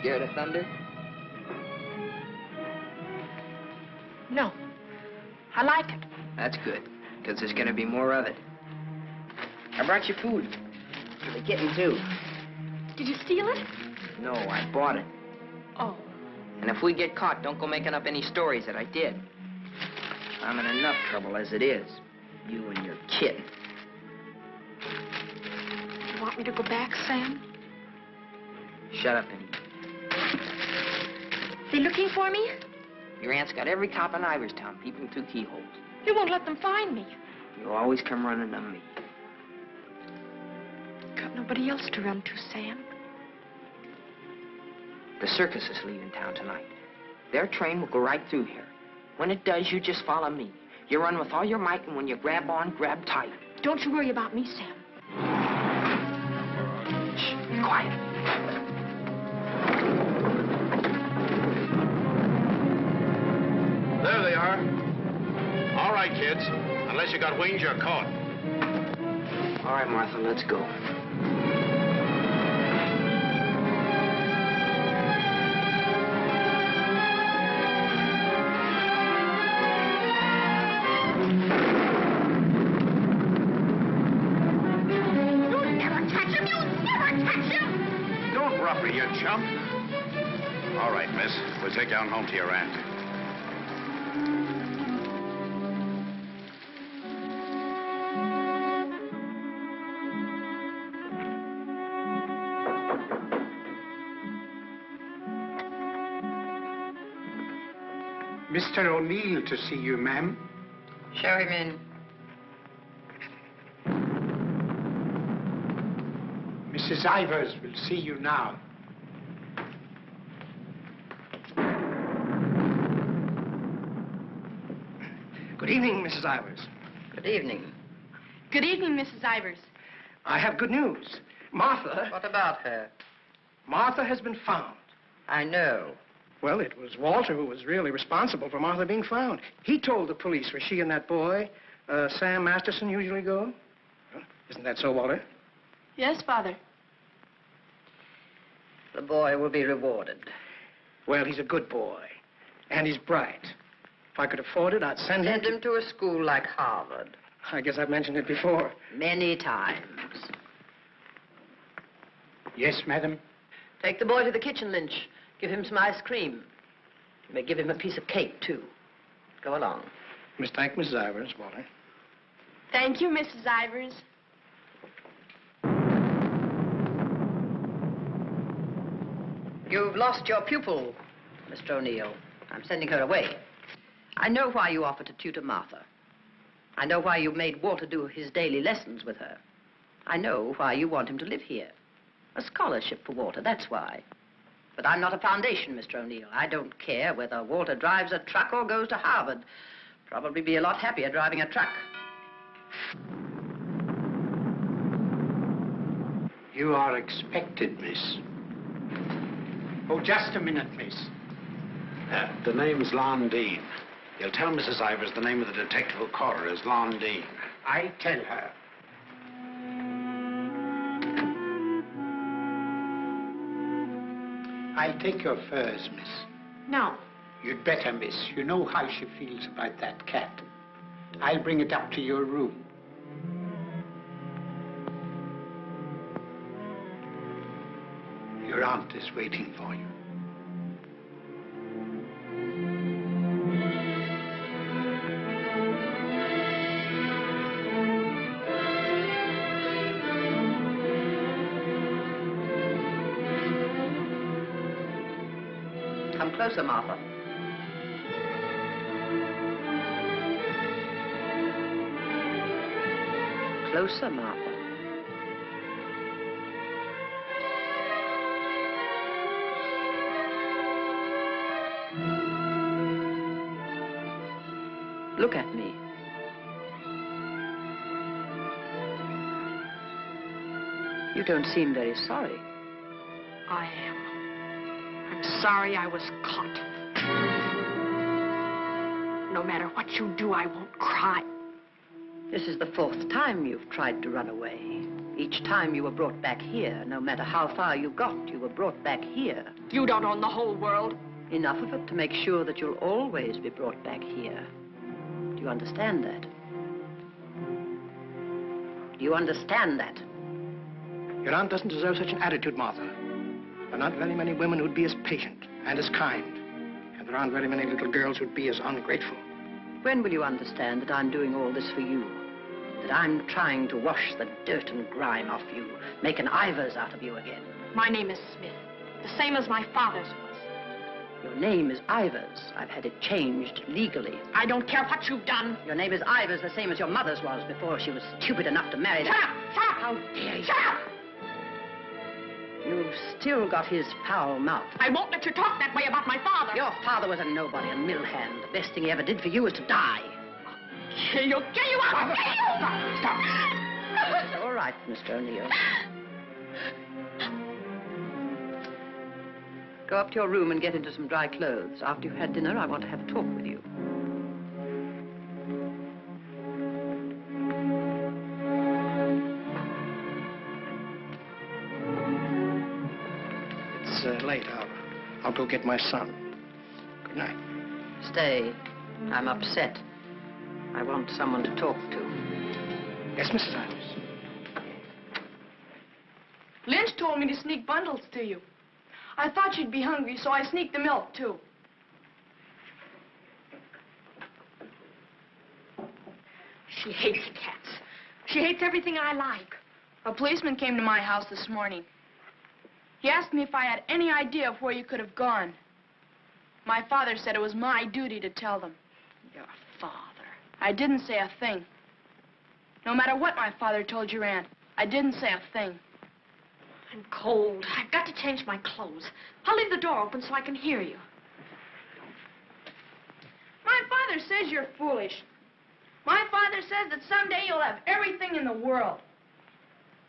scared of thunder? No. I like it. That's good, because there's going to be more of it. I brought you food. For the kitten, too. Did you steal it? No, I bought it. Oh. And if we get caught, don't go making up any stories that I did. I'm in enough trouble as it is. You and your kid. You want me to go back, Sam? Shut up and eat. They looking for me? Your aunt's got every cop in Iverstown peeping through keyholes. You won't let them find me. You always come running to me. Got nobody else to run to, Sam. The circus is leaving town tonight. Their train will go right through here. When it does, you just follow me. You run with all your might, and when you grab on, grab tight. Don't you worry about me, Sam. Shh, be quiet. There they are. All right, kids. Unless you got wings, you're caught. All right, Martha, let's go. You chump. All right, miss. We'll take you on home to your aunt. Mr. O'Neill to see you, ma'am. Show him in. Mrs. Ivers will see you now. Good evening, Mrs. Ivers. Good evening. Good evening, Mrs. Ivers. I have good news. Martha... What about her? Martha has been found. I know. Well, it was Walter who was really responsible for Martha being found. He told the police where she and that boy, Sam Masterson, usually go. Huh? Isn't that so, Walter? Yes, Father. The boy will be rewarded. Well, he's a good boy. And he's bright. If I could afford it, I'd send him to a school like Harvard. I guess I've mentioned it before. Many times. Yes, madam. Take the boy to the kitchen, Lynch. Give him some ice cream. You may give him a piece of cake, too. Go along. Thank Mrs. Ivers, Walter. Thank you, Mrs. Ivers. You've lost your pupil, Mr. O'Neill. I'm sending her away. I know why you offered to tutor Martha. I know why you made Walter do his daily lessons with her. I know why you want him to live here. A scholarship for Walter, that's why. But I'm not a foundation, Mr. O'Neill. I don't care whether Walter drives a truck or goes to Harvard. Probably be a lot happier driving a truck. You are expected, miss. Oh, just a minute, miss. The name's Lon Dean. You'll tell Mrs. Ivers the name of the detective who caught her is Lon Dean. I'll tell her. I'll take your furs, miss. No. You'd better, miss. You know how she feels about that cat. I'll bring it up to your room. Your aunt is waiting for you. Come closer, Martha. Closer, Martha. Look at me. You don't seem very sorry. I am. I'm sorry I was caught. No matter what you do, I won't cry. This is the 4th time you've tried to run away. Each time you were brought back here, no matter how far you got, you were brought back here. You don't own the whole world. Enough of it to make sure that you'll always be brought back here. Do you understand that? Do you understand that? Your aunt doesn't deserve such an attitude, Martha. There are not very many women who'd be as patient and as kind. And there aren't very many little girls who'd be as ungrateful. When will you understand that I'm doing all this for you? That I'm trying to wash the dirt and grime off you, make an Ivers out of you again? My name is Smith, the same as my father's was. Your name is Ivers. I've had it changed legally. I don't care what you've done. Your name is Ivers, the same as your mother's was before she was stupid enough to marry Shut that. up! Shut up! How dare you? Shut up! You've still got his foul mouth. I won't let you talk that way about my father. Your father was a nobody, a mill hand. The best thing he ever did for you was to die. Kill you! Kill you! I'll kill you! Stop. It's all right, Mr. O'Neill. Go up to your room and get into some dry clothes. After you've had dinner, I want to have a talk with you. It's late. I'll go get my son. Good night. Stay. I'm upset. I want someone to talk to. Yes, Mrs. Ivers. Lynch told me to sneak bundles to you. I thought you'd be hungry, so I sneaked the milk, too. She hates cats. She hates everything I like. A policeman came to my house this morning. He asked me if I had any idea of where you could have gone. My father said it was my duty to tell them. Your father. I didn't say a thing. No matter what my father told your aunt, I didn't say a thing. I'm cold. I've got to change my clothes. I'll leave the door open so I can hear you. My father says you're foolish. My father says that someday you'll have everything in the world.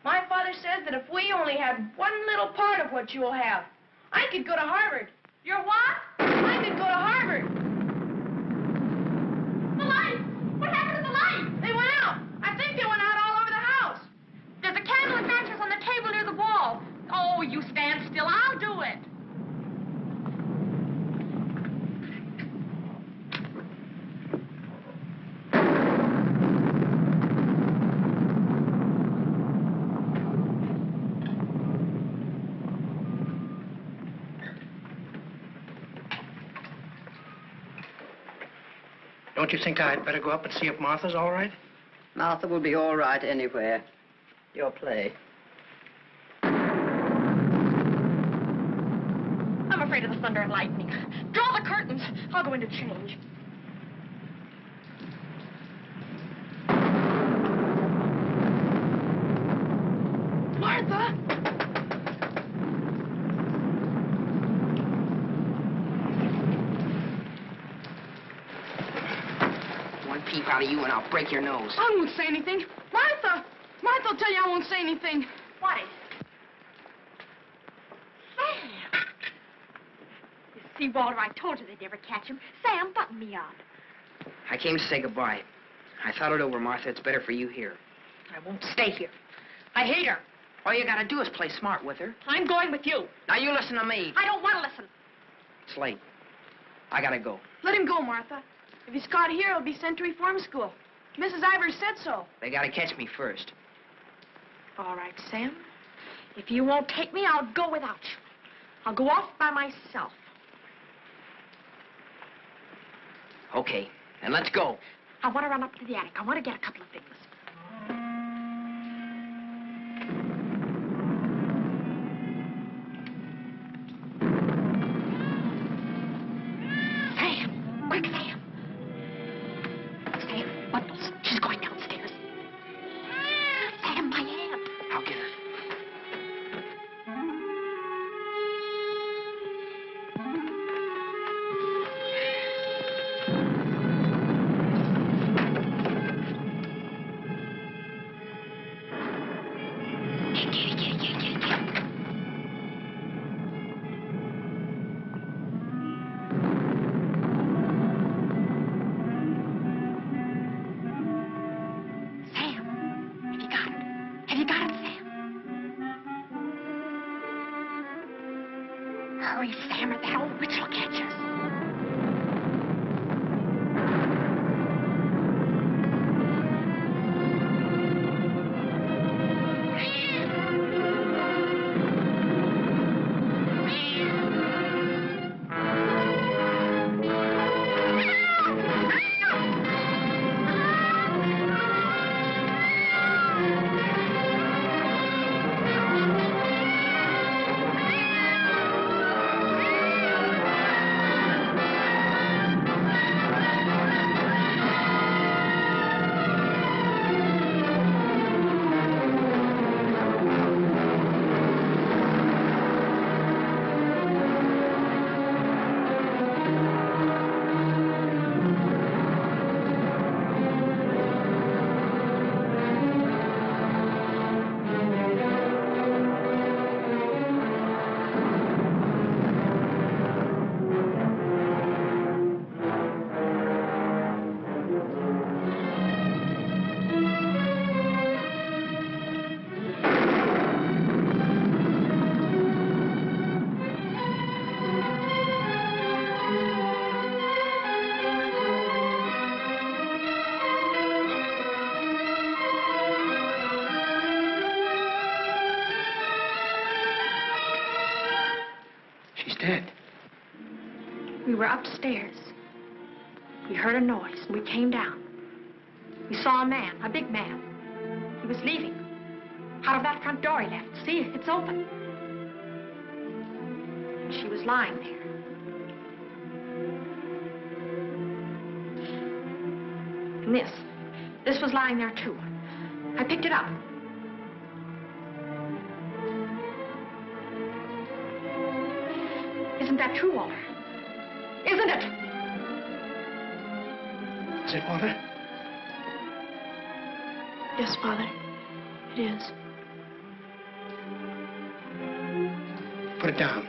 My father says that if we only had one little part of what you'll have, I could go to Harvard. You're what? I could go to Harvard. The light! What happened to the light? They went out. I think they went out all over the house. There's a candle and matches on the table near the wall. Oh, you stand still. I'll do it. Don't you think I'd better go up and see if Martha's all right? Martha will be all right anywhere. Your play. I'm afraid of the thunder and lightning. Draw the curtains. I'll go in to change. Martha! One peep out of you and I'll break your nose. I won't say anything. Martha! Martha will tell you I won't say anything. What is it? Sam! You see, Walter, I told you they'd never catch him. Sam, button me up. I came to say goodbye. I thought it over, Martha. It's better for you here. I won't stay here. I hate her. All you gotta do is play smart with her. I'm going with you. Now you listen to me. I don't want to listen. It's late. I gotta go. Let him go, Martha. If he's caught here, he'll be sent to reform school. Mrs. Ivers said so. They gotta catch me first. All right, Sam. If you won't take me, I'll go without you. I'll go off by myself. Okay, then let's go. I want to run up to the attic. I want to get a couple of things. Sam! Quick, Sam! Sam, bundles. She's going downstairs. Sam, my aunt. I'll get her. Hurry, Sam, or that old witch will catch us. We were upstairs. We heard a noise, and we came down. We saw a man, a big man. He was leaving. Out of that front door he left. See, it's open. She was lying there. And this was lying there, too. I picked it up. Isn't that true, Walter? Isn't it? Is it, Walter? Yes, Father. It is. Put it down.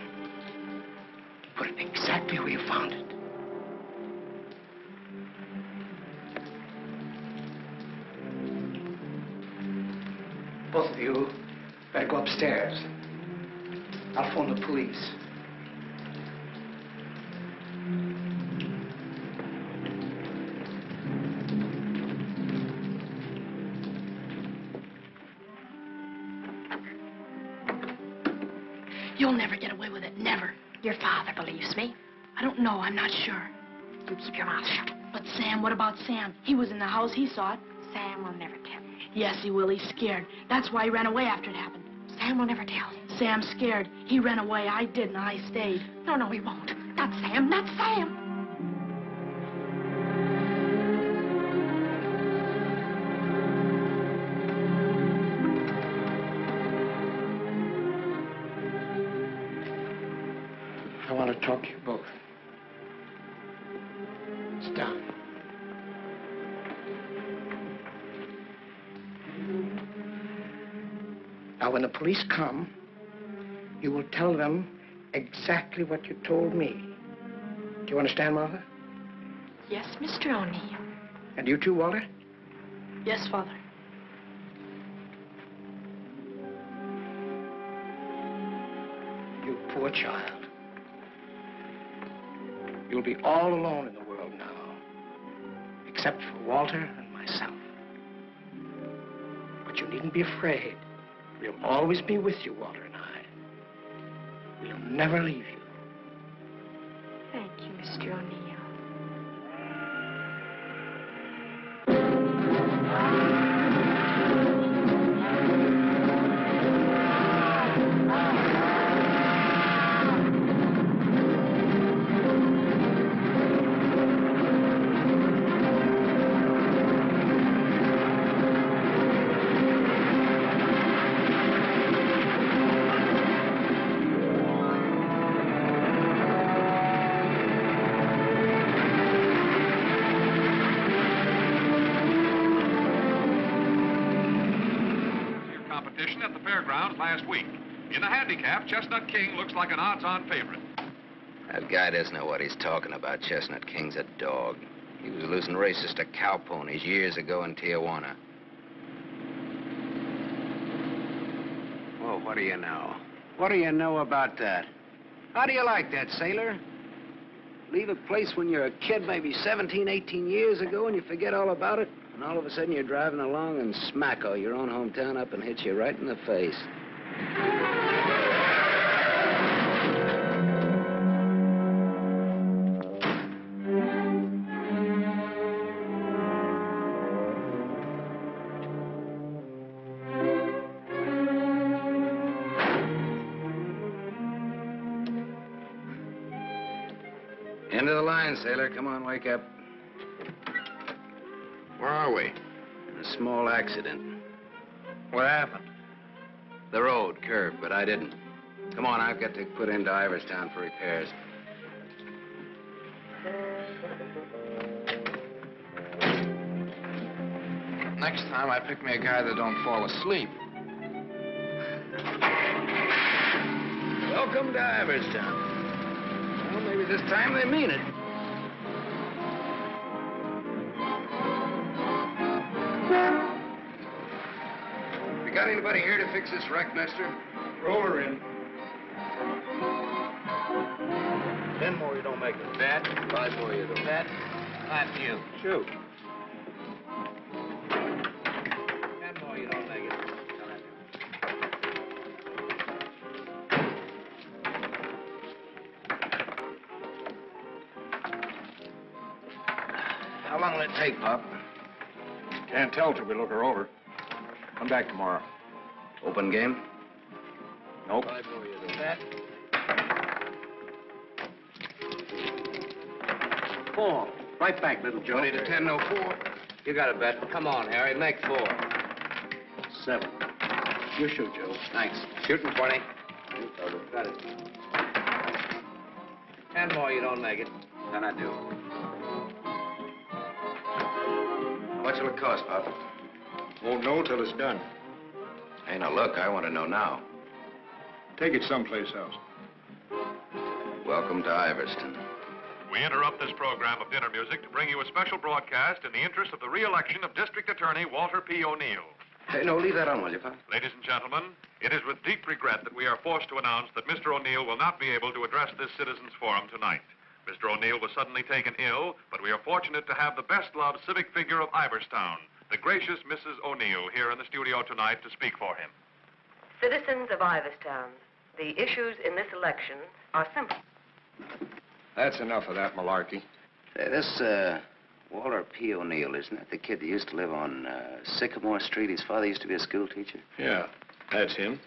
Put it exactly where you found it. Both of you better go upstairs. I'll phone the police. You'll never get away with it, never. Your father believes me. I don't know, I'm not sure. You keep your mouth shut. But Sam, what about Sam? He was in the house, he saw it. Sam will never tell you. Yes, he will, he's scared. That's why he ran away after it happened. Sam will never tell you. Sam's scared. He ran away, I didn't, I stayed. No, he won't. Not Sam, not Sam. I want to talk to you both. Sit down. Now, when the police come, you will tell them exactly what you told me. Do you understand, Martha? Yes, Mr. O'Neill. And you too, Walter? Yes, Father. You poor child. You'll be all alone in the world now, except for Walter and myself. But you needn't be afraid. We'll always be with you, Walter and I. We'll never leave you. Thank you, Mr. O'Neill. Last week. In the handicap, Chestnut King looks like an odds-on favorite. That guy doesn't know what he's talking about. Chestnut King's a dog. He was losing races to cow ponies years ago in Tijuana. Well, what do you know? What do you know about that? How do you like that, sailor? Leave a place when you're a kid, maybe 17, 18 years ago, and you forget all about it, and all of a sudden you're driving along and smack-o, your own hometown up and hits you right in the face. End of the line, sailor. Come on, wake up. Where are we? A small accident. What happened? The road curved, but I didn't. Come on, I've got to put into Iverstown for repairs. Next time, I pick me a guy that don't fall asleep. Welcome to Iverstown. Well, maybe this time they mean it. You got anybody here to fix this wreck, mister? Roll her in. 10 more, you don't make it. That. 5 more, you don't. That. Not you. Shoot. 10 more, you don't make it. How long will it take, Pop? Can't tell till we look her over. Come back tomorrow. Open game? Nope. 5 more, you don't. That. 4. Right back, little Joe. 20 to 10, no 4. You got a bet. Come on, Harry. Make 4. 7. You shoot, Joe. Thanks. Shooting 20. Got it. 10 more, you don't make it. Then I do. How much will it cost, Pop? Won't know till it's done. Hey, now look, I want to know now. Take it someplace else. Welcome to Iverstown. We interrupt this program of dinner music to bring you a special broadcast in the interest of the re-election of District Attorney Walter P. O'Neill. Hey, no, leave that on, will you, Pop? Ladies and gentlemen, it is with deep regret that we are forced to announce that Mr. O'Neill will not be able to address this citizens' forum tonight. Mr. O'Neill was suddenly taken ill, but we are fortunate to have the best-loved civic figure of Iverstown, the gracious Mrs. O'Neill, here in the studio tonight to speak for him. Citizens of Iverstown, the issues in this election are simple. That's enough of that malarkey. Say, this, Walter P. O'Neill, isn't that the kid that used to live on Sycamore Street? His father used to be a school teacher. Yeah, that's him.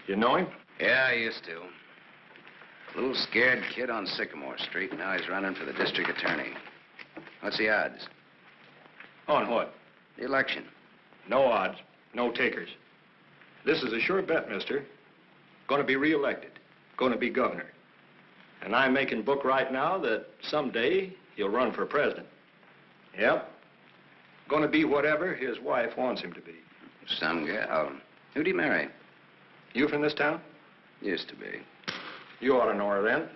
You know him? Yeah, I used to. Little scared kid on Sycamore Street. Now he's running for the district attorney. What's the odds? On what? The election. No odds, no takers. This is a sure bet, mister. Going to be reelected. Going to be governor. And I'm making book right now that someday he'll run for president. Yep. Going to be whatever his wife wants him to be. Some gal. Who'd he marry? You from this town? Used to be. You ought to know her then.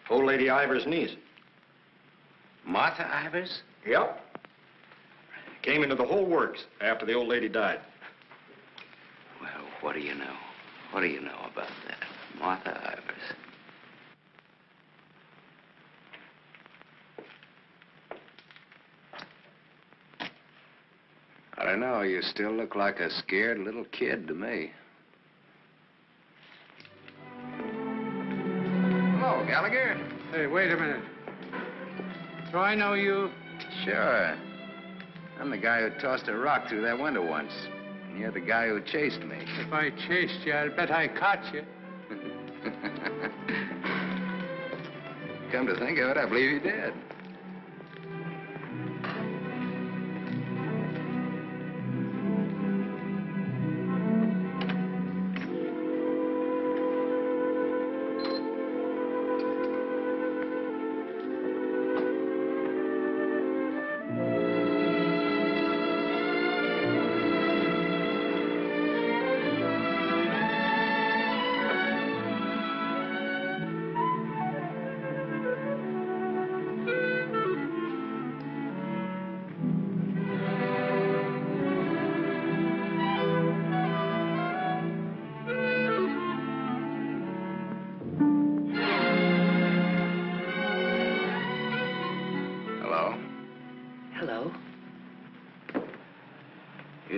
Old Lady Ivers' niece. Martha Ivers? Yep. Came into the whole works after the old lady died. Well, what do you know? What do you know about that? Martha Ivers. I don't know. You still look like a scared little kid to me. Hello, Gallagher. Hey, wait a minute. Do I know you? Sure. I'm the guy who tossed a rock through that window once. And you're the guy who chased me. If I chased you, I'll bet I caught you. Come to think of it, I believe you did.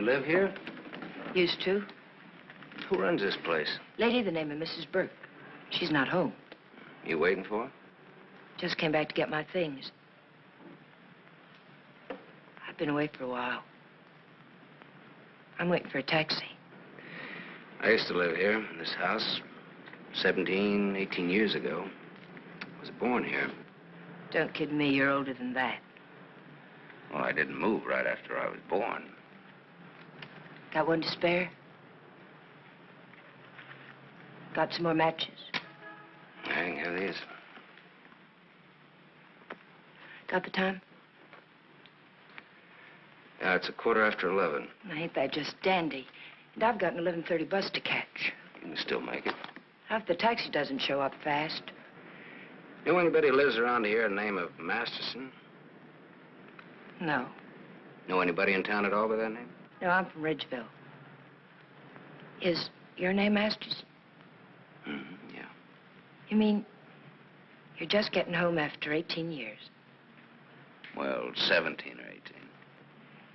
live here? Used to. Who runs this place? Lady, the name of Mrs. Burke. She's not home. You waiting for her? Just came back to get my things. I've been away for a while. I'm waiting for a taxi. I used to live here in this house 17, 18 years ago. I was born here. Don't kid me, you're older than that. Well, I didn't move right after I was born. Got one to spare? Got some more matches? I can have these. Got the time? Yeah, it's 11:15. Ain't that just dandy? And I've got an 11:30 bus to catch. You can still make it. If the taxi doesn't show up fast. You know anybody who lives around here in the name of Masterson? No. Know anybody in town at all by that name? No, I'm from Ridgeville. Is your name Masterson? Yeah. You mean you're just getting home after 18 years? Well, 17 or 18.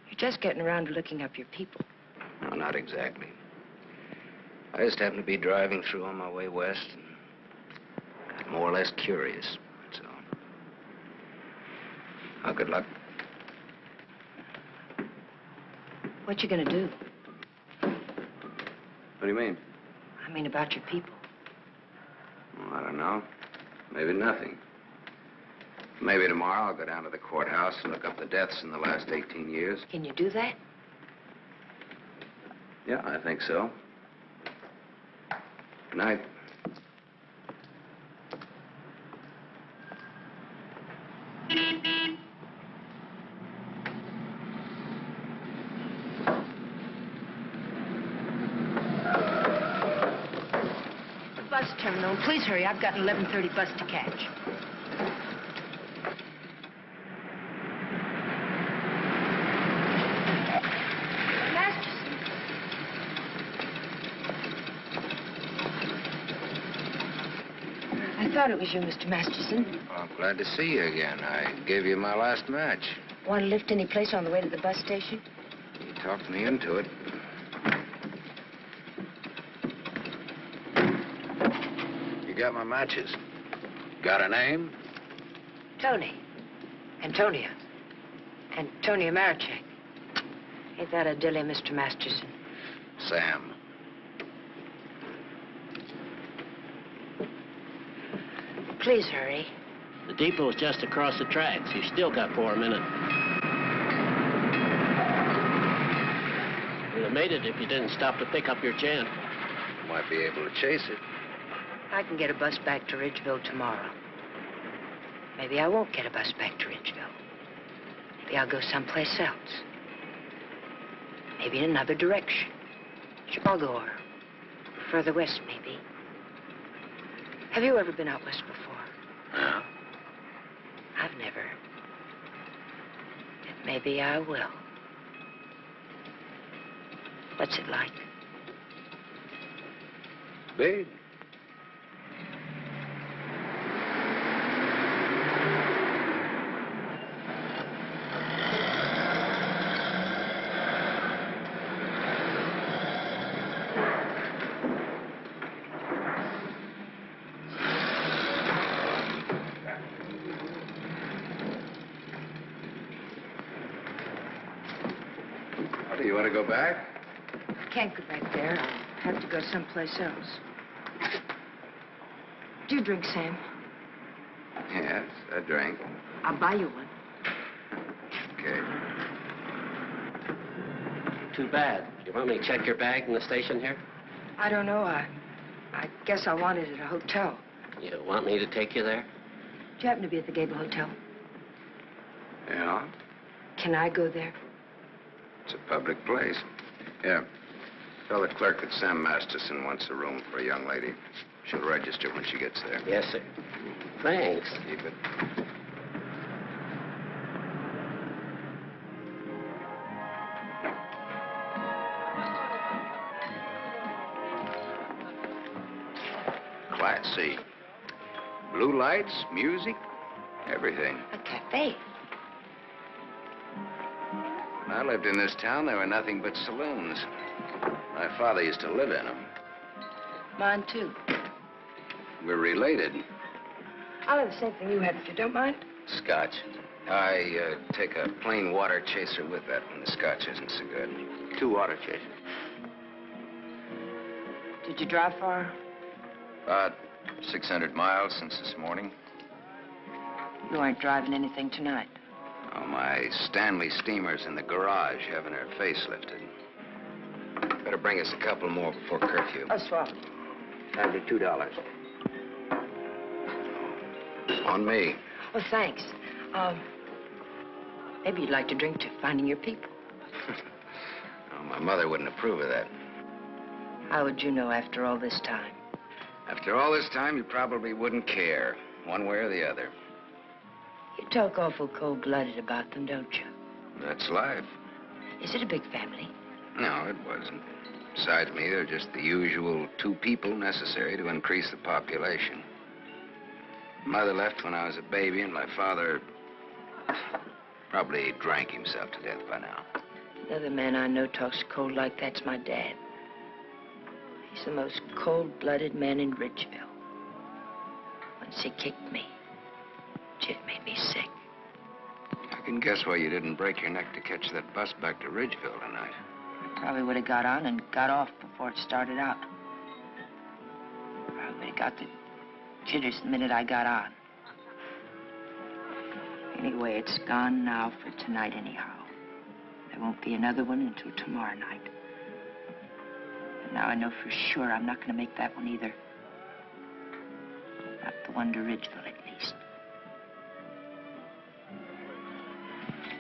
You're just getting around to looking up your people. No, not exactly. I just happened to be driving through on my way west and got more or less curious, that's all. Well, good luck. What you gonna do? What do you mean? I mean about your people. Well, I don't know. Maybe nothing. Maybe tomorrow I'll go down to the courthouse and look up the deaths in the last 18 years. Can you do that? Yeah, I think so. Good night. The bus terminal. Please hurry. I've got an 11:30 bus to catch. I thought it was you, Mr. Masterson. Well, I'm glad to see you again. I gave you my last match. Want to lift any place on the way to the bus station? You talked me into it. You got my matches. Got a name? Toni. Antonia. Antonia Marachek. Ain't that a dilly, Mr. Masterson? Sam. Please hurry. The depot's just across the tracks. You still got 4 minutes. You'd have made it if you didn't stop to pick up your gent. Might be able to chase it. I can get a bus back to Ridgeville tomorrow. Maybe I won't get a bus back to Ridgeville. Maybe I'll go someplace else. Maybe in another direction. Chicago or further west, maybe. Have you ever been out west before? No. I've never. But maybe I will. What's it like? Big. You want to go back? I can't go back there. I'll have to go someplace else. Do you drink, Sam? Yes, I drank. I'll buy you one. Okay. Too bad. You want me to check your bag in the station here? I don't know. I guess I want it at a hotel. You want me to take you there? Do you happen to be at the Gable Hotel? Yeah? Can I go there? It's a public place. Yeah. Tell the clerk that Sam Masterson wants a room for a young lady. She'll register when she gets there. Yes, sir. Thanks. Keep it. Class C. Blue lights, music, everything. A cafe. I lived in this town, there were nothing but saloons. My father used to live in them. Mine, too. We're related. I'll have the same thing you had, if you don't mind. Scotch. I take a plain water chaser with that when the scotch isn't so good. 2 water chasers. Did you drive far? About 600 miles since this morning. You aren't driving anything tonight. Oh, my Stanley steamer's in the garage having her face lifted. Better bring us a couple more before curfew. Oh, swell. That'll be $2. On me. Oh, thanks. Maybe you'd like to drink to finding your people. Oh, my mother wouldn't approve of that. How would you know after all this time? After all this time, you probably wouldn't care, one way or the other. You talk awful cold-blooded about them, don't you? That's life. Is it a big family? No, it wasn't. Besides me, they're just the usual 2 people necessary to increase the population. Mother left when I was a baby, and my father probably drank himself to death by now. Another man I know talks cold like that's my dad. He's the most cold-blooded man in Ridgeville. Once he kicked me. It made me sick. I can guess why you didn't break your neck to catch that bus back to Ridgeville tonight. I probably would have got on and got off before it started out. Probably would have got the jitters the minute I got on. Anyway, it's gone now for tonight anyhow. There won't be another one until tomorrow night. And now I know for sure I'm not going to make that one either. Not the one to Ridgeville, at least.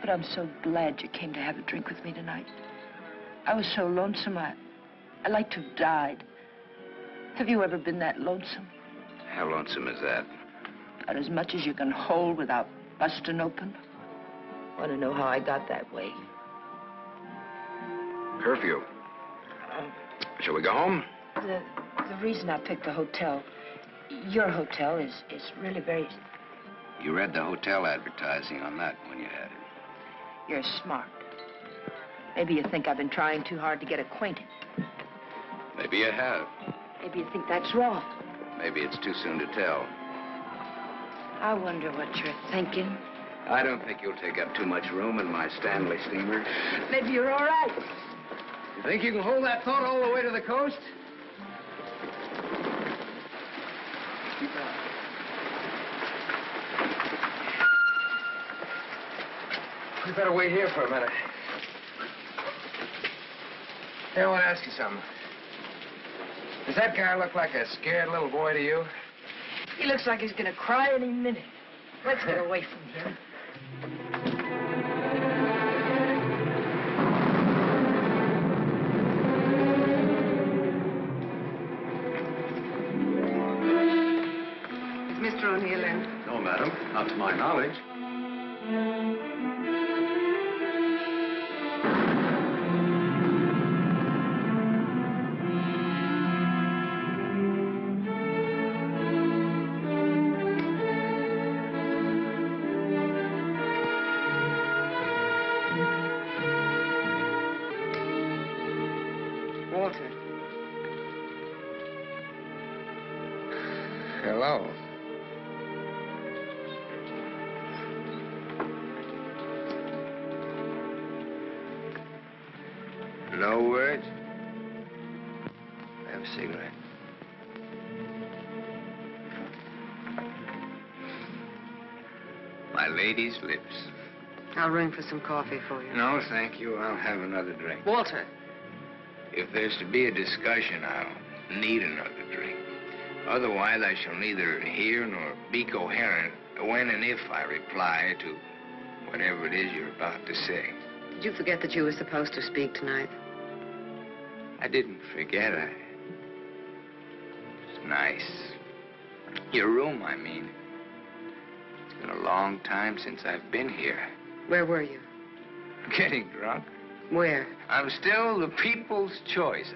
But I'm so glad you came to have a drink with me tonight. I was so lonesome, I'd like to have died. Have you ever been that lonesome? How lonesome is that? About as much as you can hold without busting open. Want to know how I got that way? Curfew. Shall we go home? The reason I picked the hotel, your hotel, is really very... You read the hotel advertising on that when you had it. You're smart. Maybe you think I've been trying too hard to get acquainted. Maybe you have. Maybe you think that's wrong. Maybe it's too soon to tell. I wonder what you're thinking. I don't think you'll take up too much room in my Stanley steamer. Maybe you're all right. You think you can hold that thought all the way to the coast? Keep on. We better wait here for a minute. Hey, I want to ask you something. Does that guy look like a scared little boy to you? He looks like he's going to cry any minute. Let's get away from him. Is Mr. O'Neill in? No, madam. Not to my knowledge. Hello. No words? Have a cigarette. My lady's lips. I'll ring for some coffee for you. No, thank you. I'll have another drink. Walter. If there's to be a discussion, I'll need another drink. Otherwise, I shall neither hear nor be coherent when and if I reply to whatever it is you're about to say. Did you forget that you were supposed to speak tonight? I didn't forget. It's nice. Your room, I mean. It's been a long time since I've been here. Where were you? Getting drunk. Where? I'm still the people's choice.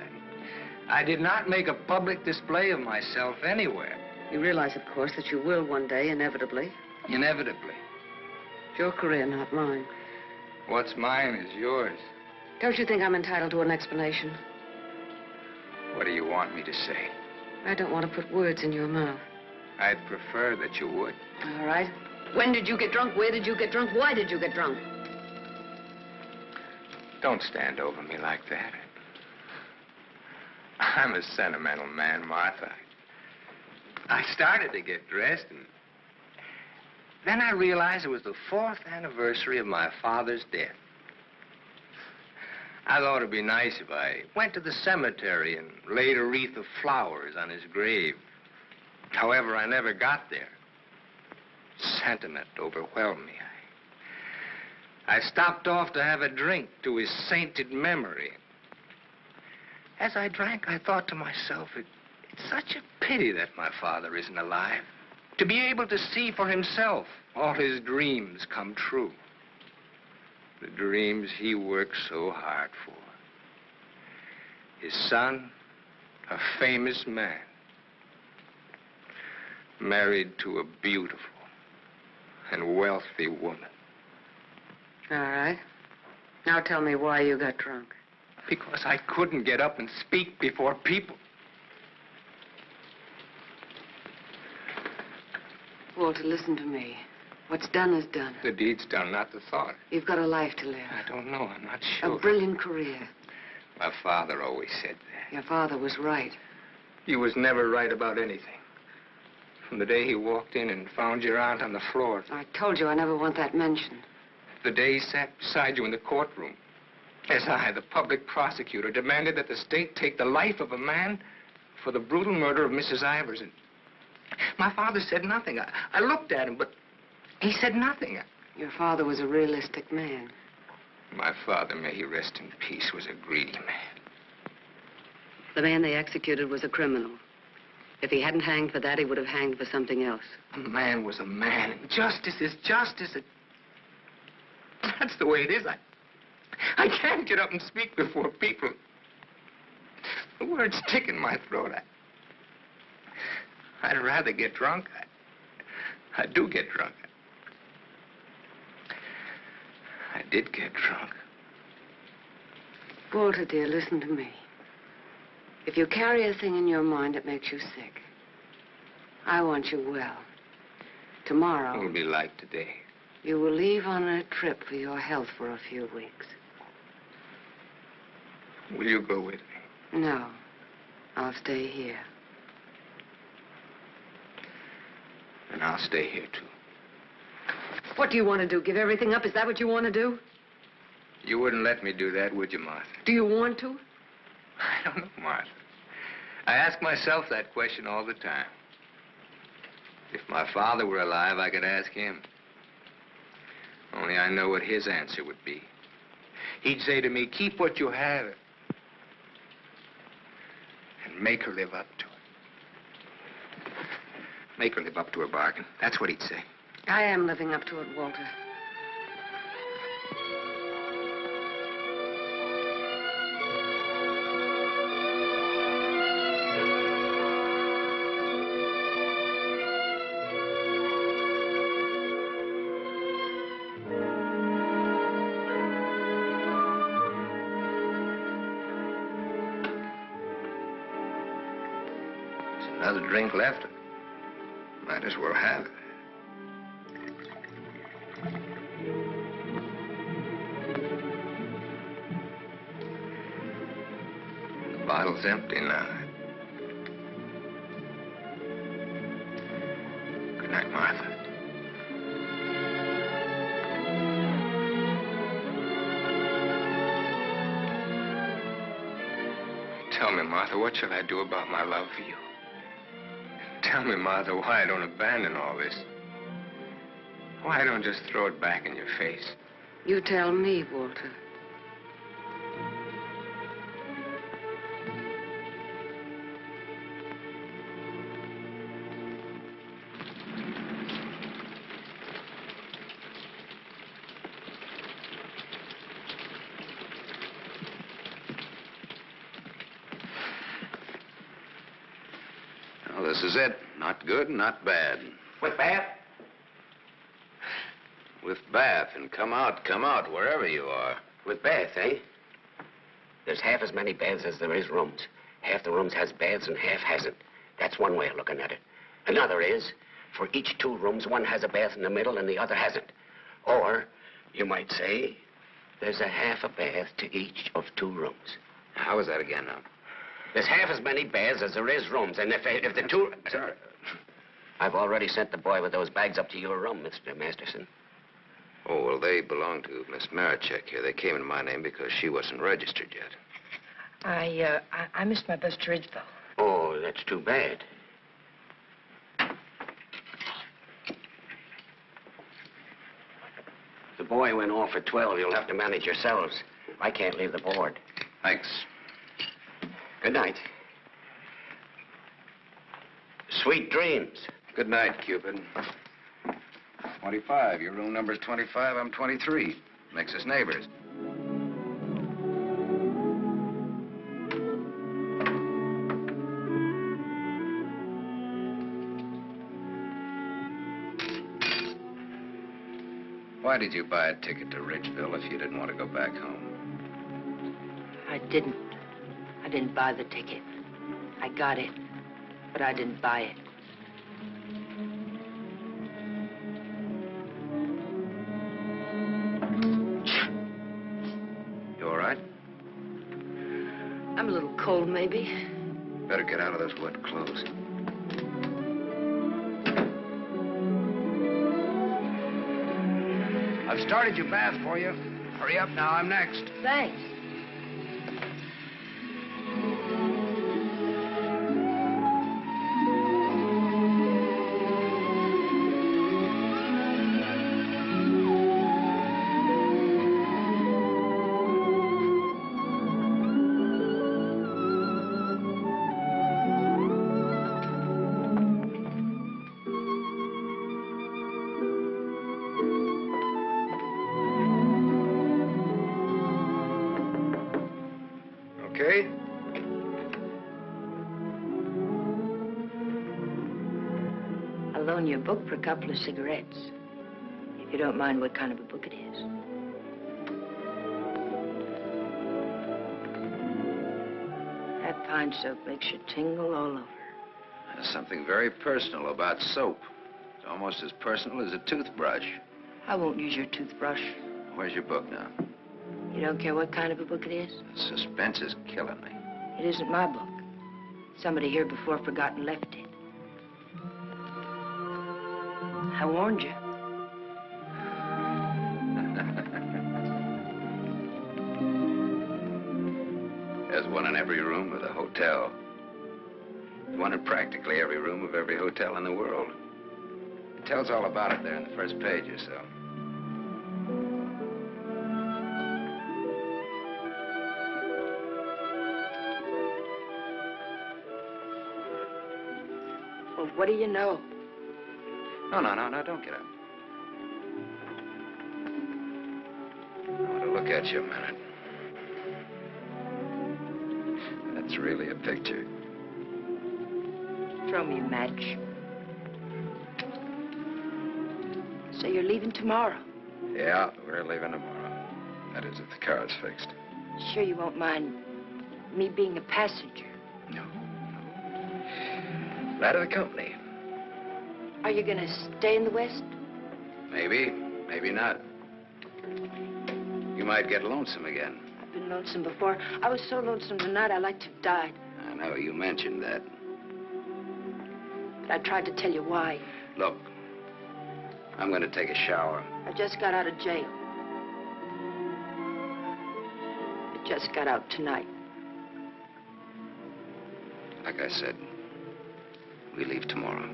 I did not make a public display of myself anywhere. You realize, of course, that you will one day, inevitably. Inevitably. It's your career, not mine. What's mine is yours. Don't you think I'm entitled to an explanation? What do you want me to say? I don't want to put words in your mouth. I'd prefer that you would. All right. When did you get drunk? Where did you get drunk? Why did you get drunk? Don't stand over me like that. I'm a sentimental man, Martha. I started to get dressed, and then I realized it was the 4th anniversary of my father's death. I thought it'd be nice if I went to the cemetery and laid a wreath of flowers on his grave. However, I never got there. Sentiment overwhelmed me. I stopped off to have a drink to his sainted memory. As I drank, I thought to myself, it's such a pity that my father isn't alive. To be able to see for himself all his dreams come true. The dreams he worked so hard for. His son, a famous man, married to a beautiful and wealthy woman. All right. Now tell me why you got drunk. Because I couldn't get up and speak before people. Walter, listen to me. What's done is done. The deed's done, not the thought. You've got a life to live. I don't know. I'm not sure. A brilliant career. My father always said that. Your father was right. He was never right about anything. From the day he walked in and found your aunt on the floor. I told you I never want that mentioned. The day he sat beside you in the courtroom. As I, the public prosecutor, demanded that the state take the life of a man for the brutal murder of Mrs. Ivers. And my father said nothing. I looked at him, but he said nothing. Your father was a realistic man. My father, may he rest in peace, was a greedy man. The man they executed was a criminal. If he hadn't hanged for that, he would have hanged for something else. A man was a man, and justice is justice. That's the way it is. I can't get up and speak before people. The words stick in my throat. I'd rather get drunk. I do get drunk. I did get drunk. Walter, dear, listen to me. If you carry a thing in your mind that makes you sick, I want you well. Tomorrow... It'll be like today. You will leave on a trip for your health for a few weeks. Will you go with me? No. I'll stay here. And I'll stay here, too. What do you want to do? Give everything up? Is that what you want to do? You wouldn't let me do that, would you, Martha? Do you want to? I don't know, Martha. I ask myself that question all the time. If my father were alive, I could ask him. Only I know what his answer would be. He'd say to me, keep what you have and make her live up to it. Make her live up to her bargain. That's what he'd say. I am living up to it, Walter. Another drink left. Might as well have it. The bottle's empty now. Good night, Martha. Tell me, Martha, what shall I do about my love for you? Tell me, Martha, why I don't abandon all this. Why I don't just throw it back in your face. You tell me, Walter. This is it. Not good, not bad. With bad? With bath and come out, wherever you are. With bath, eh? There's half as many baths as there is rooms. Half the rooms has baths and half hasn't. That's one way of looking at it. Another is, for each 2 rooms, one has a bath in the middle and the other hasn't. Or, you might say, there's a half a bath to each of 2 rooms. How is that again now? There's half as many baths as there is rooms, and if the 2... Sorry. I've already sent the boy with those bags up to your room, Mr. Masterson. Oh, well, they belong to Miss Marachek here. They came in my name because she wasn't registered yet. I missed my bus to Ridgeville. Oh, that's too bad. The boy went off at 12. You'll have to manage yourselves. I can't leave the board. Thanks. Good night. Sweet dreams. Good night, Cupid. 25. Your room number's 25. I'm 23. Makes us neighbors. Why did you buy a ticket to Ridgeville if you didn't want to go back home? I didn't. I didn't buy the ticket. I got it, but I didn't buy it. You all right? I'm a little cold, maybe. Better get out of those wet clothes. I've started your bath for you. Hurry up now, I'm next. Thanks. Okay? I'll loan you a book for a couple of cigarettes. If you don't mind what kind of a book it is. That pine soap makes you tingle all over. There's something very personal about soap. It's almost as personal as a toothbrush. I won't use your toothbrush. Where's your book now? You don't care what kind of a book it is? The suspense is killing me. It isn't my book. Somebody here before forgot and left it. I warned you. There's one in every room of the hotel. One in practically every room of every hotel in the world. It tells all about it there in the first page or so. Well, what do you know? No, don't get up. I want to look at you a minute. That's really a picture. Throw me a match. So you're leaving tomorrow? Yeah, we're leaving tomorrow. That is, if the car's fixed. Sure you won't mind me being a passenger? No. Glad of the company. Are you gonna stay in the West? Maybe, maybe not. You might get lonesome again. I've been lonesome before. I was so lonesome tonight I'd like to have died. I know, you mentioned that. But I tried to tell you why. Look, I'm going to take a shower. I just got out of jail. I just got out tonight. Like I said, we leave tomorrow.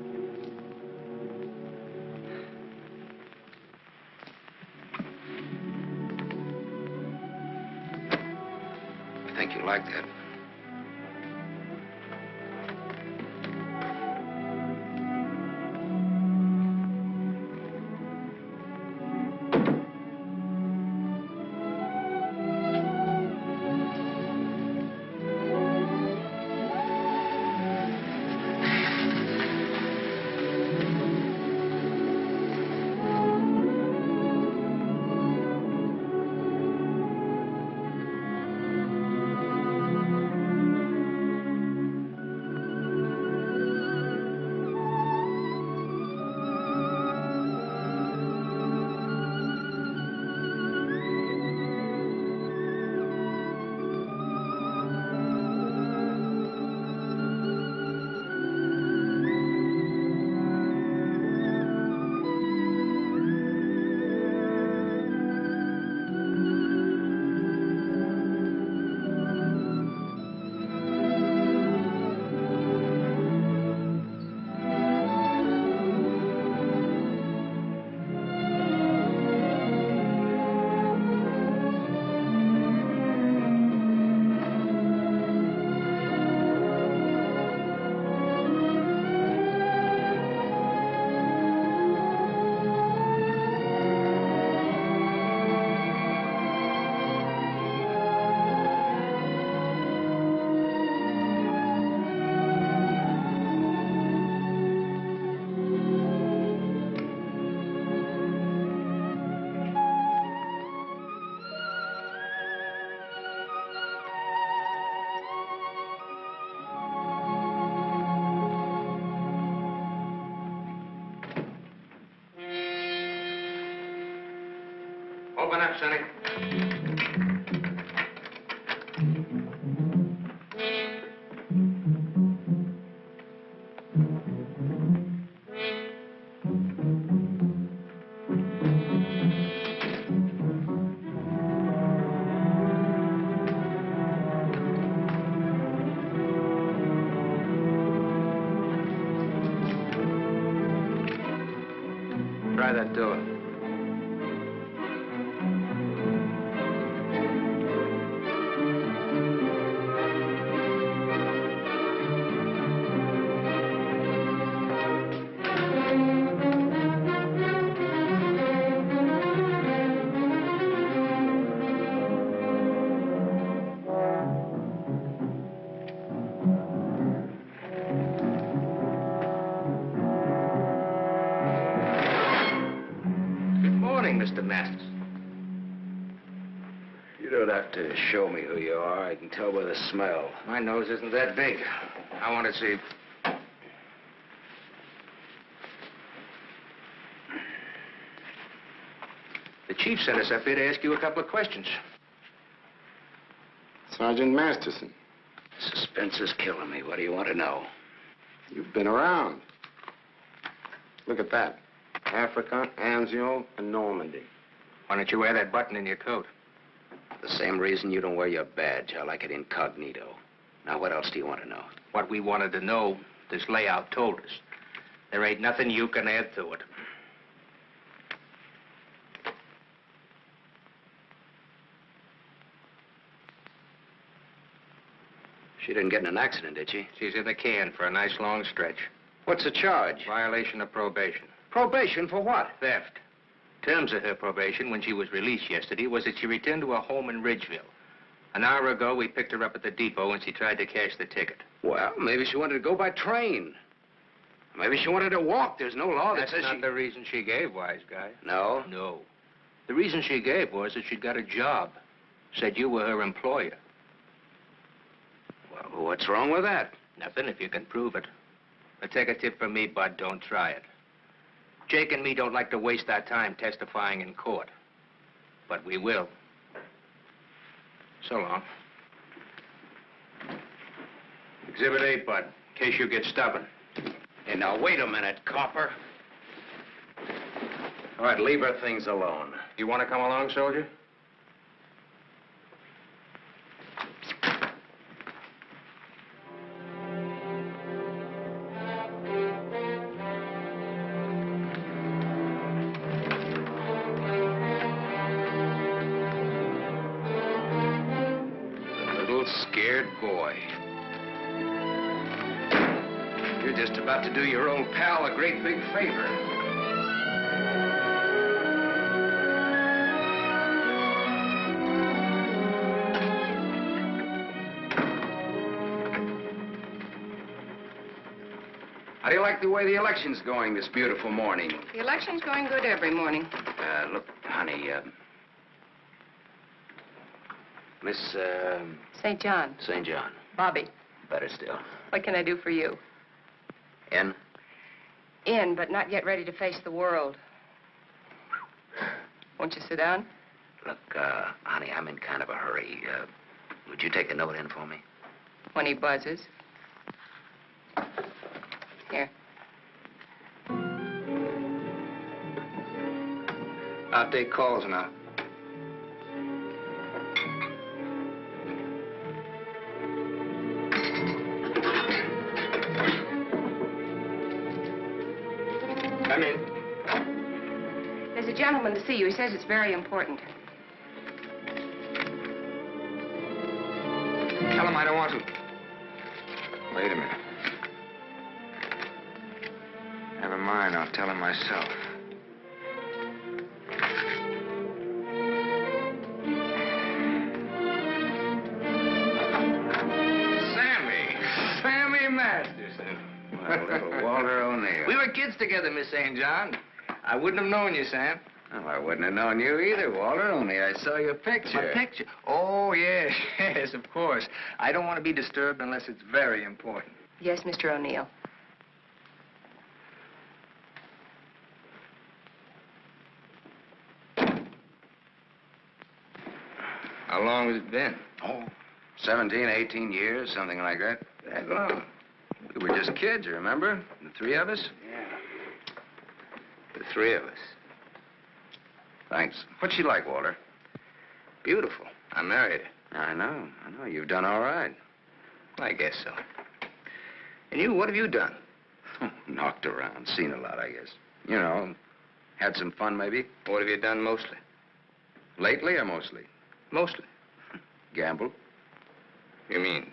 I think you like that. Open up, Sonny. Try that door. Mr. Masterson. You don't have to show me who you are. I can tell by the smell. My nose isn't that big. I want to see. The chief sent us up here to ask you a couple of questions. Sergeant Masterson. Suspense is killing me. What do you want to know? You've been around. Look at that. Africa, Anzio, and Normandy. Why don't you wear that button in your coat? The same reason you don't wear your badge. I like it incognito. Now, what else do you want to know? What we wanted to know, this layout told us. There ain't nothing you can add to it. She didn't get in an accident, did she? She's in the can for a nice long stretch. What's the charge? Violation of probation. Probation for what? Theft. Terms of her probation when she was released yesterday was that she returned to a home in Ridgeville. An hour ago, we picked her up at the depot and she tried to cash the ticket. Well, maybe she wanted to go by train. Maybe she wanted to walk. There's no law that That's says not the reason she gave, wise guy. No? No. The reason she gave was that she'd got a job. Said you were her employer. Well, what's wrong with that? Nothing if you can prove it. But take a tip from me, Bud, don't try it. Jake and me don't like to waste our time testifying in court. But we will. So long. Exhibit 8, Bud, in case you get stubborn. Hey, now, wait a minute, copper. All right, leave her things alone. You want to come along, soldier? Scared boy. You're just about to do your old pal a great big favor. How do you like the way the election's going this beautiful morning? The election's going good every morning. Look, honey, Miss, St. John. St. John. Bobbi. Better still. What can I do for you? In? In, but not yet ready to face the world. Won't you sit down? Look, honey, I'm in kind of a hurry. Would you take a note in for me? When he buzzes. Here. I'll take calls now. Come in. There's a gentleman to see you. He says it's very important. Tell him I don't want to. Wait a minute. Never mind, I'll tell him myself. Sammy Masterson. Well, little Walter O'Neill. We were kids together, Miss St. John. I wouldn't have known you, Sam. Well, I wouldn't have known you either, Walter, only I saw your picture. My picture? Oh, yes, yes, of course. I don't want to be disturbed unless it's very important. Yes, Mr. O'Neill. How long has it been? Oh, 17, 18 years, something like that. That long. We were just kids, remember? The three of us? Yeah. The three of us. Thanks. What's she like, Walter? Beautiful. I married her. I know. You've done all right. I guess so. And you, what have you done? Knocked around, seen a lot, I guess. You know, had some fun, maybe. What have you done mostly? Lately or mostly? Mostly. Gamble. You mean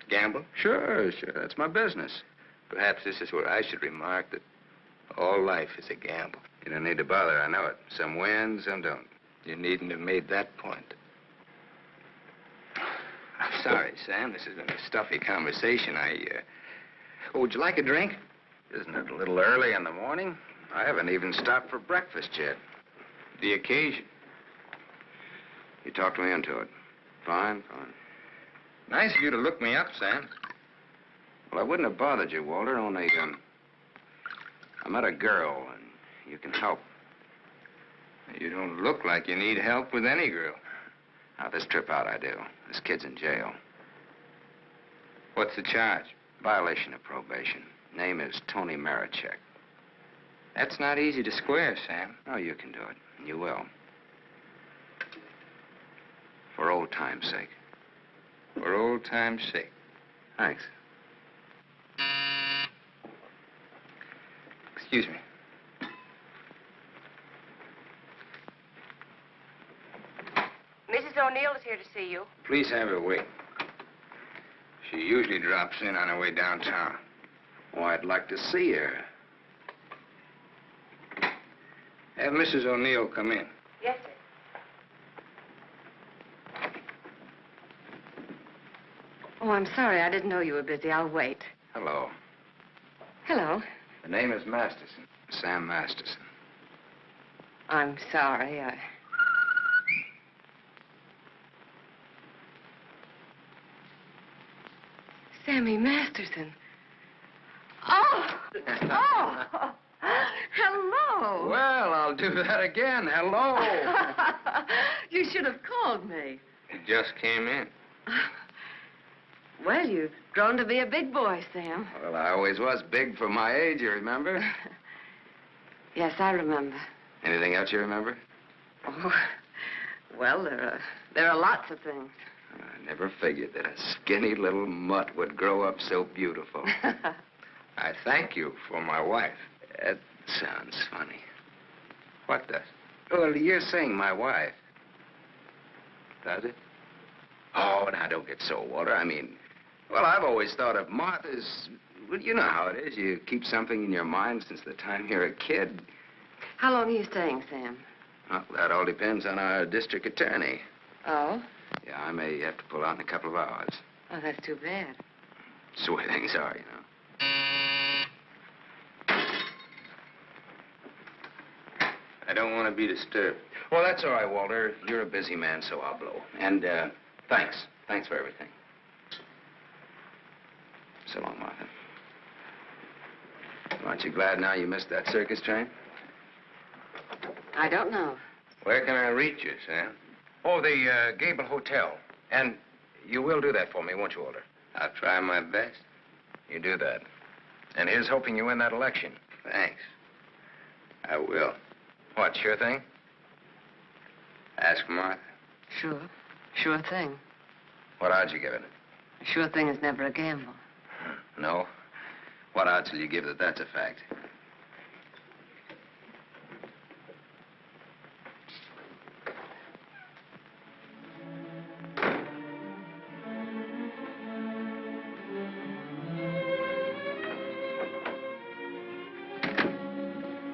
gamble? Sure. That's my business. Perhaps this is where I should remark that all life is a gamble. You don't need to bother, I know it. Some win, some don't. You needn't have made that point. I'm sorry, Sam. This has been a stuffy conversation. Oh, would you like a drink? Isn't it a little early in the morning? I haven't even stopped for breakfast yet. The occasion. You talked me into it. Fine. Nice of you to look me up, Sam. Well, I wouldn't have bothered you, Walter, only, I met a girl, and you can help. You don't look like you need help with any girl. Now, this trip out I do. This kid's in jail. What's the charge? Violation of probation. Name is Toni Marachek. That's not easy to square, Sam. Oh, you can do it, and you will. For old time's sake. For old time's sake. Thanks. Excuse me. Mrs. O'Neill is here to see you. Please have her wait. She usually drops in on her way downtown. Oh, I'd like to see her. Have Mrs. O'Neill come in. Yes, sir. Oh, I'm sorry. I didn't know you were busy. I'll wait. Hello. Hello. The name is Masterson. Sam Masterson. I'm sorry. Sammy Masterson. Oh! Oh! Hello! Well, I'll do that again. Hello. You should have called me. He just came in. Well, you've grown to be a big boy, Sam. Well, I always was big for my age, you remember? Yes, I remember. Anything else you remember? Oh, well, there are lots of things. I never figured that a skinny little mutt would grow up so beautiful. I thank you for my wife. That sounds funny. What does? Well, you're saying my wife. Does it? Oh, now, don't get so, Walter. I mean, well, I've always thought of Martha's... Well, you know how it is. You keep something in your mind since the time you're a kid. How long are you staying, Sam? Well, that all depends on our district attorney. Oh? Yeah, I may have to pull out in a couple of hours. Oh, that's too bad. It's the way things are, you know. I don't want to be disturbed. Well, that's all right, Walter. You're a busy man, so I'll blow. And, thanks. Thanks for everything. So long, Martha. Aren't you glad now you missed that circus train? I don't know. Where can I reach you, Sam? Oh, the, Gable Hotel. And you will do that for me, won't you, Walter? I'll try my best. You do that. And here's hoping you win that election. Thanks. I will. What, sure thing? Ask Martha. Sure. Sure thing. What odds you give it? A sure thing is never a gamble. No? What odds will you give that that's a fact?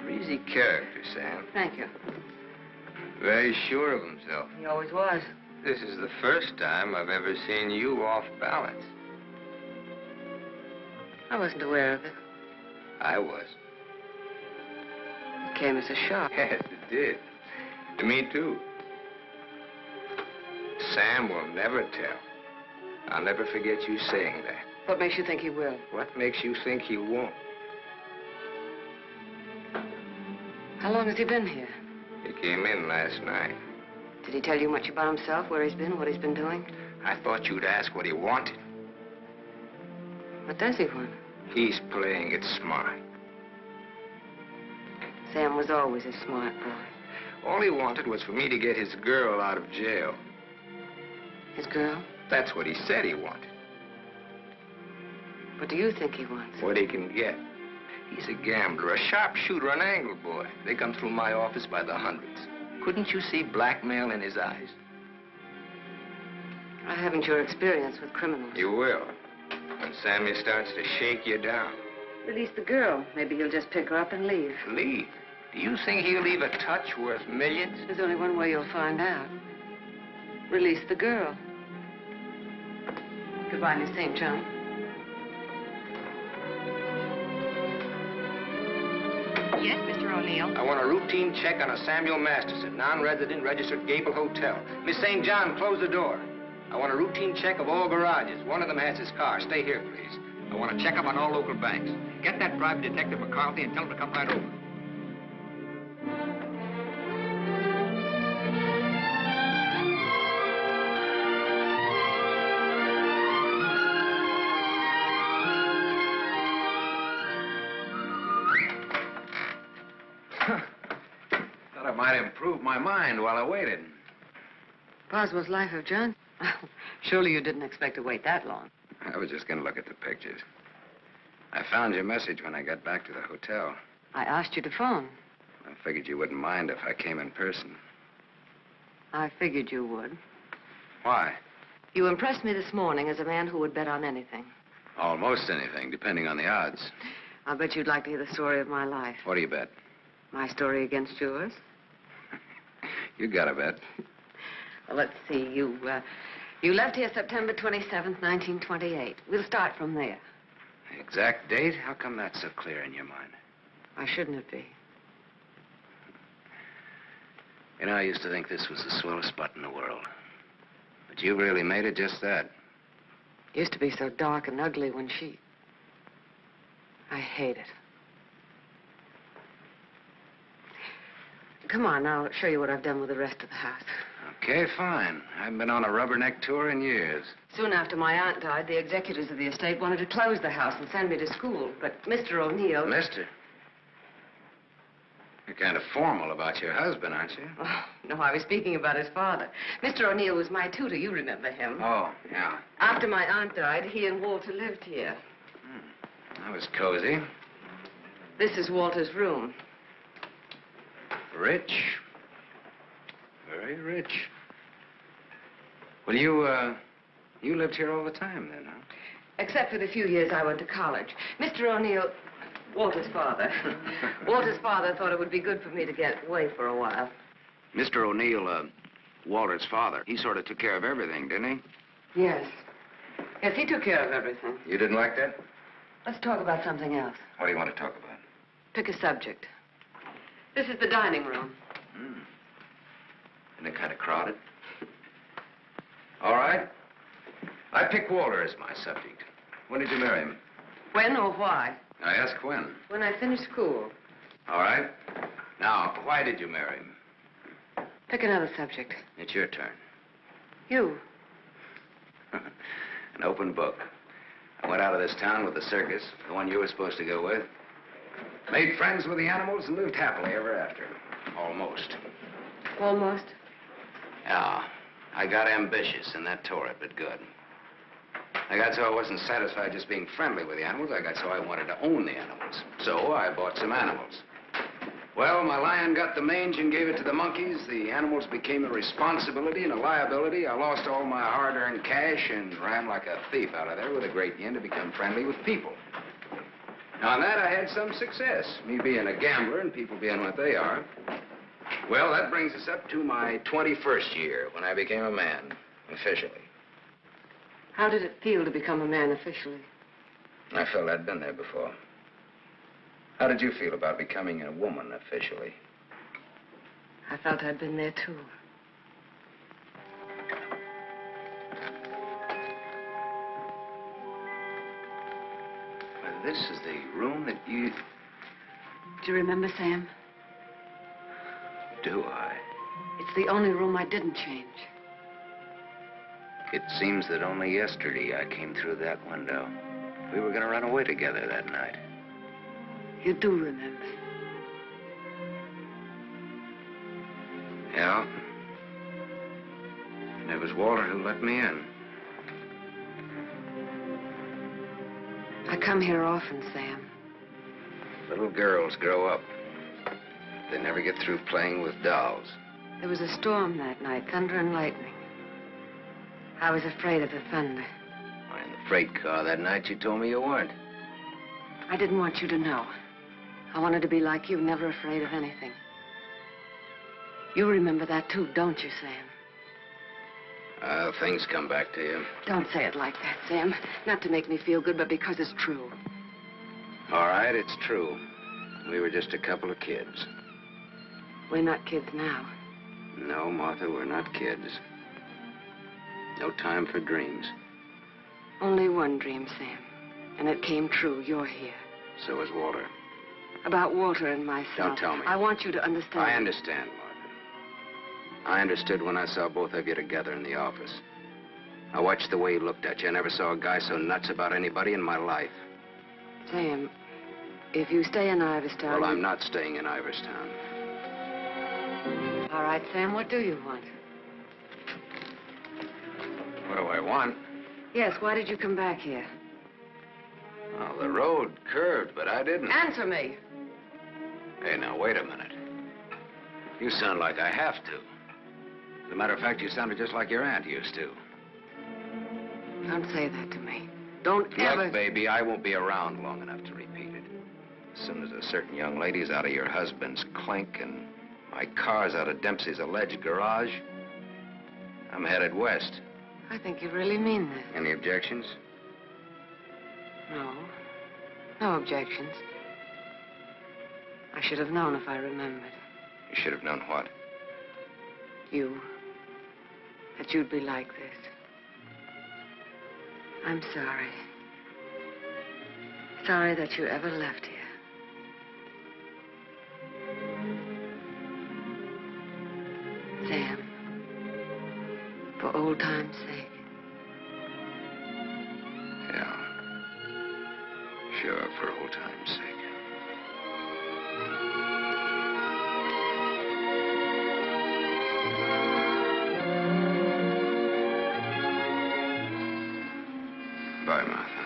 Breezy character, Sam. Thank you. Very sure of himself. He always was. This is the first time I've ever seen you off balance. I wasn't aware of it. I was. It came as a shock. Yes, it did. To me, too. Sam will never tell. I'll never forget you saying that. What makes you think he will? What makes you think he won't? How long has he been here? He came in last night. Did he tell you much about himself, where he's been, what he's been doing? I thought you'd ask what he wanted. What does he want? He's playing it smart. Sam was always a smart boy. All he wanted was for me to get his girl out of jail. His girl? That's what he said he wanted. What do you think he wants? What he can get. He's a gambler, a sharpshooter, an angle boy. They come through my office by the hundreds. Couldn't you see blackmail in his eyes? I haven't your experience with criminals. You will. When Sammy starts to shake you down. Release the girl. Maybe he'll just pick her up and leave. Leave? Do you think he'll leave a touch worth millions? There's only one way you'll find out. Release the girl. Goodbye, Miss St. John. Yes, Mr. O'Neill. I want a routine check on a Samuel Masterson, non-resident, registered Gable Hotel. Miss St. John, close the door. I want a routine check of all garages. One of them has his car. Stay here, please. I want to check up on all local banks. Get that private detective McCarthy and tell him to come right over. Thought I might improve my mind while I waited. Boswell's Life of John? Surely you didn't expect to wait that long. I was just going to look at the pictures. I found your message when I got back to the hotel. I asked you to phone. I figured you wouldn't mind if I came in person. I figured you would. Why? You impressed me this morning as a man who would bet on anything. Almost anything, depending on the odds. I'll bet you'd like to hear the story of my life. What do you bet? My story against yours. You got a bet. Well, let's see. You left here September 27th, 1928. We'll start from there. The exact date? How come that's so clear in your mind? Why shouldn't it be? You know, I used to think this was the swellest spot in the world. But you really made it just that. It used to be so dark and ugly when I hate it. Come on, I'll show you what I've done with the rest of the house. Okay, fine. I haven't been on a rubberneck tour in years. Soon after my aunt died, the executors of the estate wanted to close the house and send me to school. But Mr. O'Neill... Mister? You're kind of formal about your husband, aren't you? Oh, no, I was speaking about his father. Mr. O'Neill was my tutor. You remember him. Oh, yeah. After my aunt died, he and Walter lived here. That was cozy. This is Walter's room. Rich. Very rich. Well, you lived here all the time then, huh? Except for the few years I went to college. Mr. O'Neill, Walter's father. Walter's father thought it would be good for me to get away for a while. Mr. O'Neill, Walter's father, he sort of took care of everything, didn't he? Yes. Yes, he took care of everything. You didn't like that? Let's talk about something else. What do you want to talk about? Pick a subject. This is the dining room. Isn't it kind of crowded? All right. I pick Walter as my subject. When did you marry him? When or why? I ask when. When I finished school. All right. Now, why did you marry him? Pick another subject. It's your turn. You. An open book. I went out of this town with the circus, the one you were supposed to go with. Made friends with the animals and lived happily ever after. Almost. Almost? Yeah. I got ambitious, and that tore it, but good. I got so I wasn't satisfied just being friendly with the animals. I got so I wanted to own the animals. So I bought some animals. Well, my lion got the mange and gave it to the monkeys. The animals became a responsibility and a liability. I lost all my hard-earned cash and ran like a thief out of there with a great yen to become friendly with people. Now, on that, I had some success, me being a gambler and people being what they are. Well, that brings us up to my 21st year, when I became a man, officially. How did it feel to become a man officially? I felt I'd been there before. How did you feel about becoming a woman officially? I felt I'd been there, too. Well, this is the room that you... Do you remember, Sam? Do I? It's the only room I didn't change. It seems that only yesterday I came through that window. We were going to run away together that night. You do remember. Yeah. And it was Walter who let me in. I come here often, Sam. Little girls grow up. They never get through playing with dolls. There was a storm that night, thunder and lightning. I was afraid of the thunder. In the freight car that night, you told me you weren't. I didn't want you to know. I wanted to be like you, never afraid of anything. You remember that too, don't you, Sam? Things come back to you. Don't say it like that, Sam. Not to make me feel good, but because it's true. All right, it's true. We were just a couple of kids. We're not kids now. No, Martha, we're not kids. No time for dreams. Only one dream, Sam. And it came true. You're here. So is Walter. About Walter and myself. Don't tell me. I want you to understand. I understand, Martha. I understood when I saw both of you together in the office. I watched the way he looked at you. I never saw a guy so nuts about anybody in my life. Sam, if you stay in Iverstown... Well, I'm not staying in Iverstown. All right, Sam, what do you want? What do I want? Yes, why did you come back here? Well, the road curved, but I didn't. Answer me. Hey, now, wait a minute. You sound like I have to. As a matter of fact, you sounded just like your aunt used to. Don't say that to me. Don't ever... Look, baby, I won't be around long enough to repeat it. As soon as a certain young lady's out of your husband's clink and my car's out of Dempsey's alleged garage, I'm headed west. I think you really mean that. Any objections? No. No objections. I should have known if I remembered. You should have known what? You. That you'd be like this. I'm sorry. Sorry that you ever left here. Sam, for old time's sake. Yeah. Sure, for old time's sake. Bye, Martha.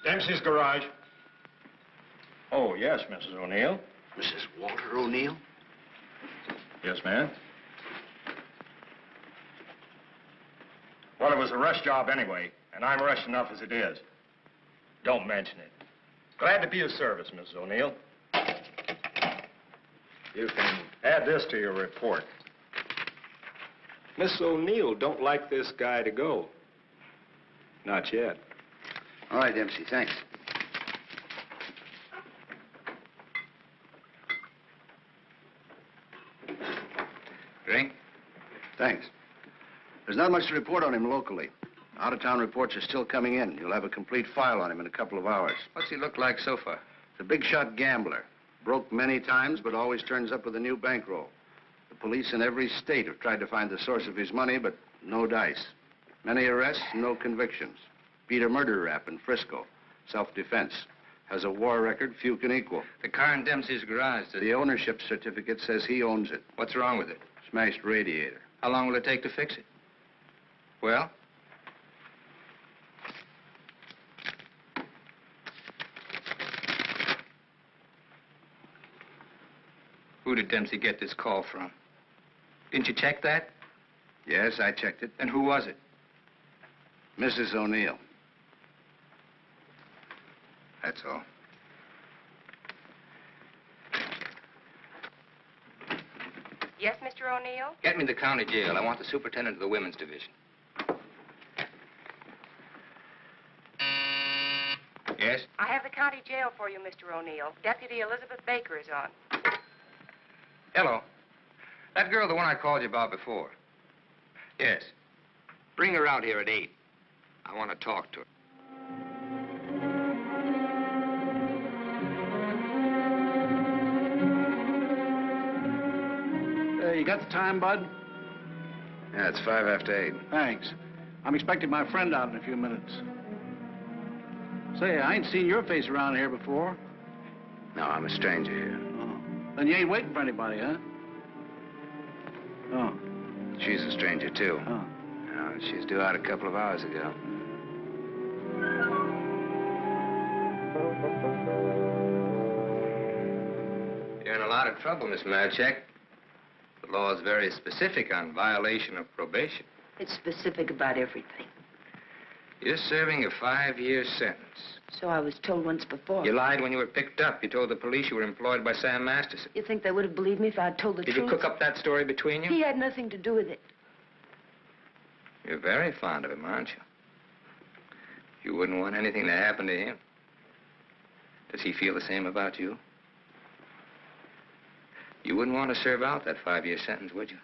Dempsey's garage. Oh, yes, Mrs. O'Neill. Mrs. Walter O'Neill? Yes, ma'am. Well, it was a rush job anyway, and I'm rushed enough as it is. Don't mention it. Glad to be of service, Mrs. O'Neill. You can add this to your report. Miss O'Neill don't like this guy to go. Not yet. All right, Dempsey, thanks. Drink? Thanks. There's not much to report on him locally. Out-of-town reports are still coming in. You'll have a complete file on him in a couple of hours. What's he look like so far? He's a big-shot gambler. Broke many times, but always turns up with a new bankroll. The police in every state have tried to find the source of his money, but no dice. Many arrests, no convictions. Beat a murder rap in Frisco. Self-defense. Has a war record few can equal. The car in Dempsey's garage. The ownership certificate says he owns it. What's wrong with it? Smashed radiator. How long will it take to fix it? Well? Who did Dempsey get this call from? Didn't you check that? Yes, I checked it. And who was it? Mrs. O'Neill. That's all. Yes, Mr. O'Neill? Get me the county jail. I want the superintendent of the women's division. Yes? I have the county jail for you, Mr. O'Neill. Deputy Elizabeth Baker is on. Hello. That girl, the one I called you about before. Yes. Bring her out here at 8. I want to talk to her. got the time, Bud? Yeah, it's 5 after 8. Thanks. I'm expecting my friend out in a few minutes. Say, I ain't seen your face around here before. No, I'm a stranger here. Oh. Then you ain't waiting for anybody, huh? Oh. She's a stranger, too. Oh. She's due out a couple of hours ago. You're in a lot of trouble, Miss Marachek. The law is very specific on violation of probation. It's specific about everything. You're serving a 5-year sentence. So I was told once before. You lied when you were picked up. You told the police you were employed by Sam Masterson. You think they would have believed me if I had told the truth? Did you cook up that story between you? He had nothing to do with it. You're very fond of him, aren't you? You wouldn't want anything to happen to him. Does he feel the same about you? You wouldn't want to serve out that 5-year sentence, would you?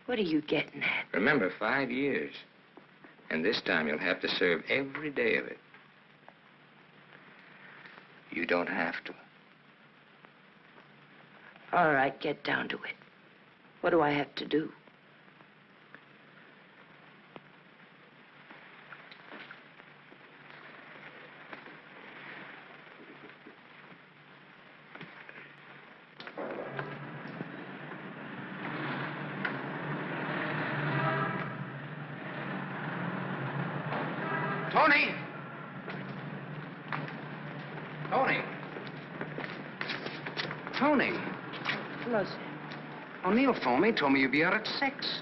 What are you getting at? Remember, 5 years. And this time you'll have to serve every day of it. You don't have to. All right, get down to it. What do I have to do? Toni! Toni! Toni! Hello, Sam. O'Neill phoned me, told me you'd be out at 6.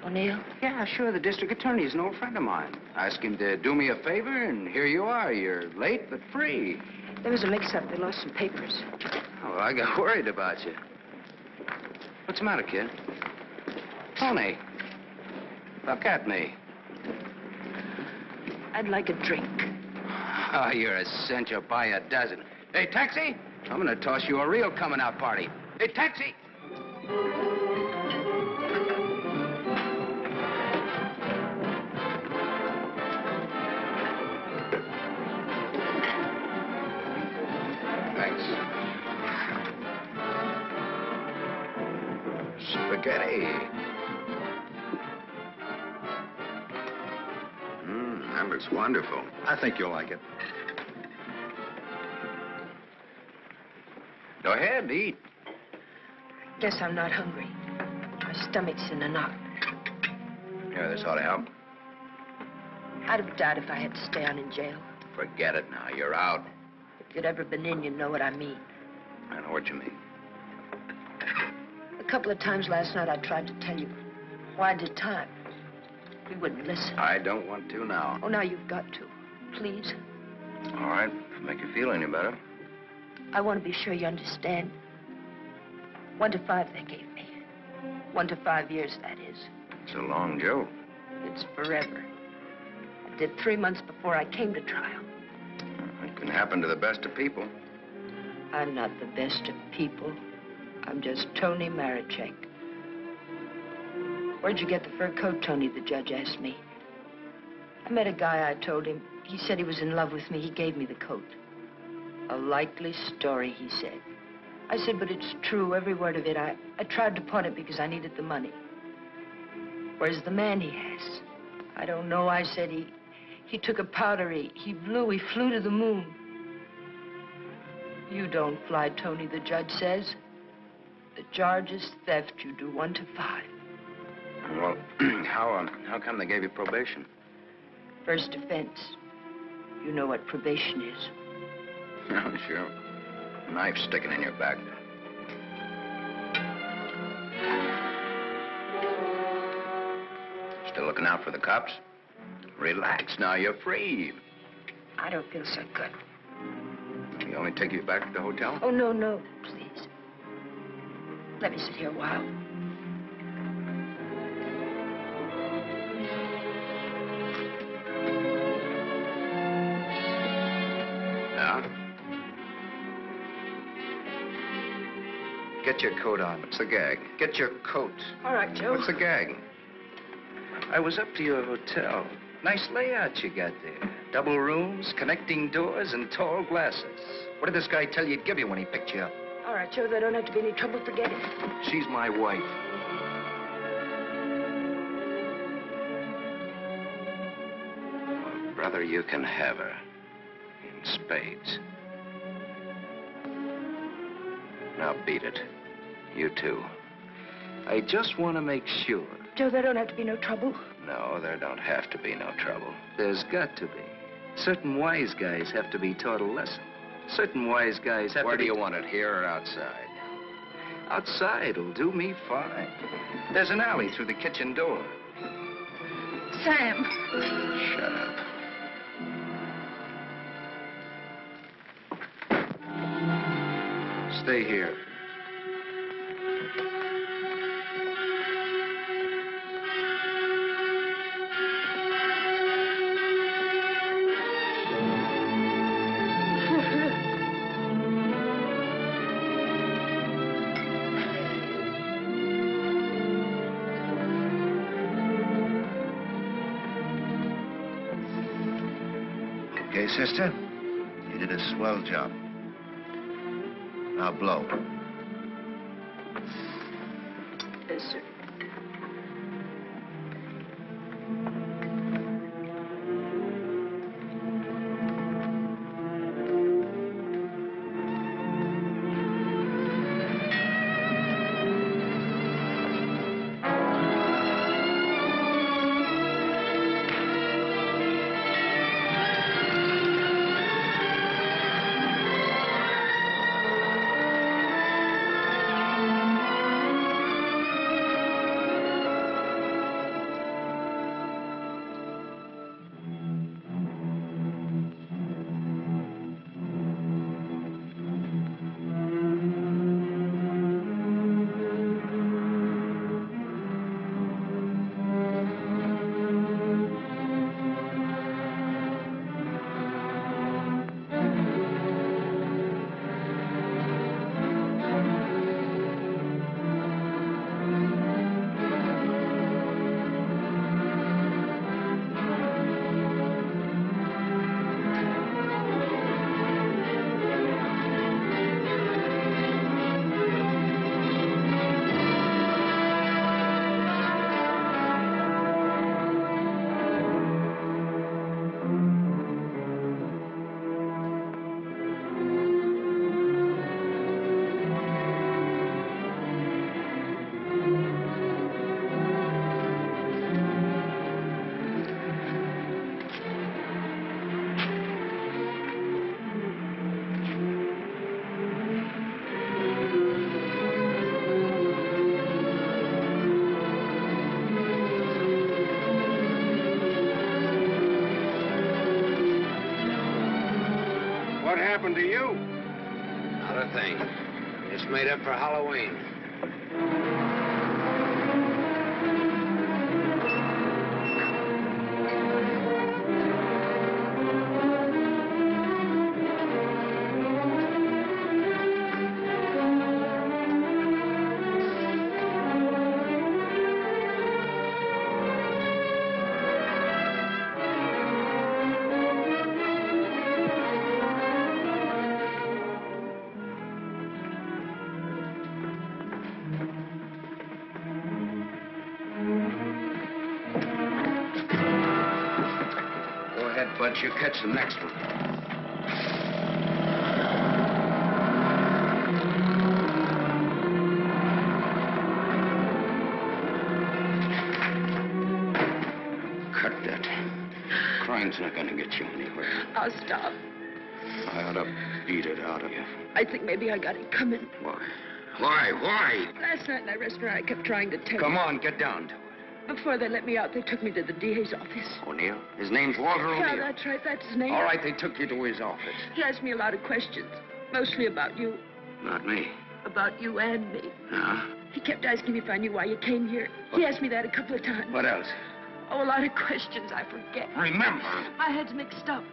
O'Neill? Yeah, sure. The district attorney is an old friend of mine. I asked him to do me a favor, and here you are. You're late, but free. There was a mix-up. They lost some papers. Oh, I got worried about you. What's the matter, kid? Toni, look at me. I'd like a drink. Oh, you're a cinch. You'll buy a dozen. Hey, taxi! I'm gonna toss you a real coming-out party. Hey, taxi! Thanks. Spaghetti. That looks wonderful. I think you'll like it. Go ahead, eat. Guess I'm not hungry. My stomach's in a knot. Here, this ought to help. I'd have died if I had to stay on in jail. Forget it now. You're out. If you'd ever been in, you'd know what I mean. I know what you mean. A couple of times last night I tried to tell you. Why did time? You wouldn't listen. I don't want to now. Oh, now you've got to. Please. All right. To make you feel any better. I want to be sure you understand. 1 to 5 they gave me. 1 to 5 years, that is. It's a long joke. It's forever. I did 3 months before I came to trial. It can happen to the best of people. I'm not the best of people. I'm just Toni Marachek. Where'd you get the fur coat, Toni? The judge asked me. I met a guy, I told him. He said he was in love with me. He gave me the coat. A likely story, he said. I said, but it's true, every word of it. I tried to pawn it because I needed the money. Where's the man he has? I don't know, I said. He took a powder, he flew to the moon. You don't fly, Toni, the judge says. The charge is theft. You do 1 to 5. Well, how come they gave you probation? First offense. You know what probation is. Oh, sure. A knife sticking in your back. Still looking out for the cops? Relax now, you're free. I don't feel so good. You only take you back to the hotel? Oh, no, please. Let me sit here a while. Get your coat on. What's the gag? Get your coat. All right, Joe. What's the gag? I was up to your hotel. Nice layout you got there. Double rooms, connecting doors, and tall glasses. What did this guy tell you he'd give you when he picked you up? All right, out, Joe. There don't have to be any trouble. Forget it. She's my wife. Well, brother, you can have her. In spades. Now beat it. You too. I just want to make sure. Joe, there don't have to be no trouble. No, there don't have to be no trouble. There's got to be. Certain wise guys have to be taught a lesson. Certain wise guys have to be... Where do you want it, here or outside? Outside will do me fine. There's an alley through the kitchen door. Sam. Shut up. Stay here. Okay, sister? You did a swell job. Now blow. Yes, sir. happened to you? Not a thing. Just made up for Halloween. But you catch the next one. Cut that. Crime's not gonna get you anywhere. I'll stop. I ought to beat it out of you. I think maybe I got it coming. Why? Why? Last night in that restaurant, I kept trying to tell you. Come on, get down to it. Before they let me out, they took me to the DA's office. O'Neill? His name's Walter O'Neill. Yeah, that's right. That's his name. All right, they took you to his office. He asked me a lot of questions, mostly about you. Not me. About you and me. Yeah? He kept asking me if I knew why you came here. He asked me that a couple of times. What else? Oh, a lot of questions I forget. Remember? My head's mixed up.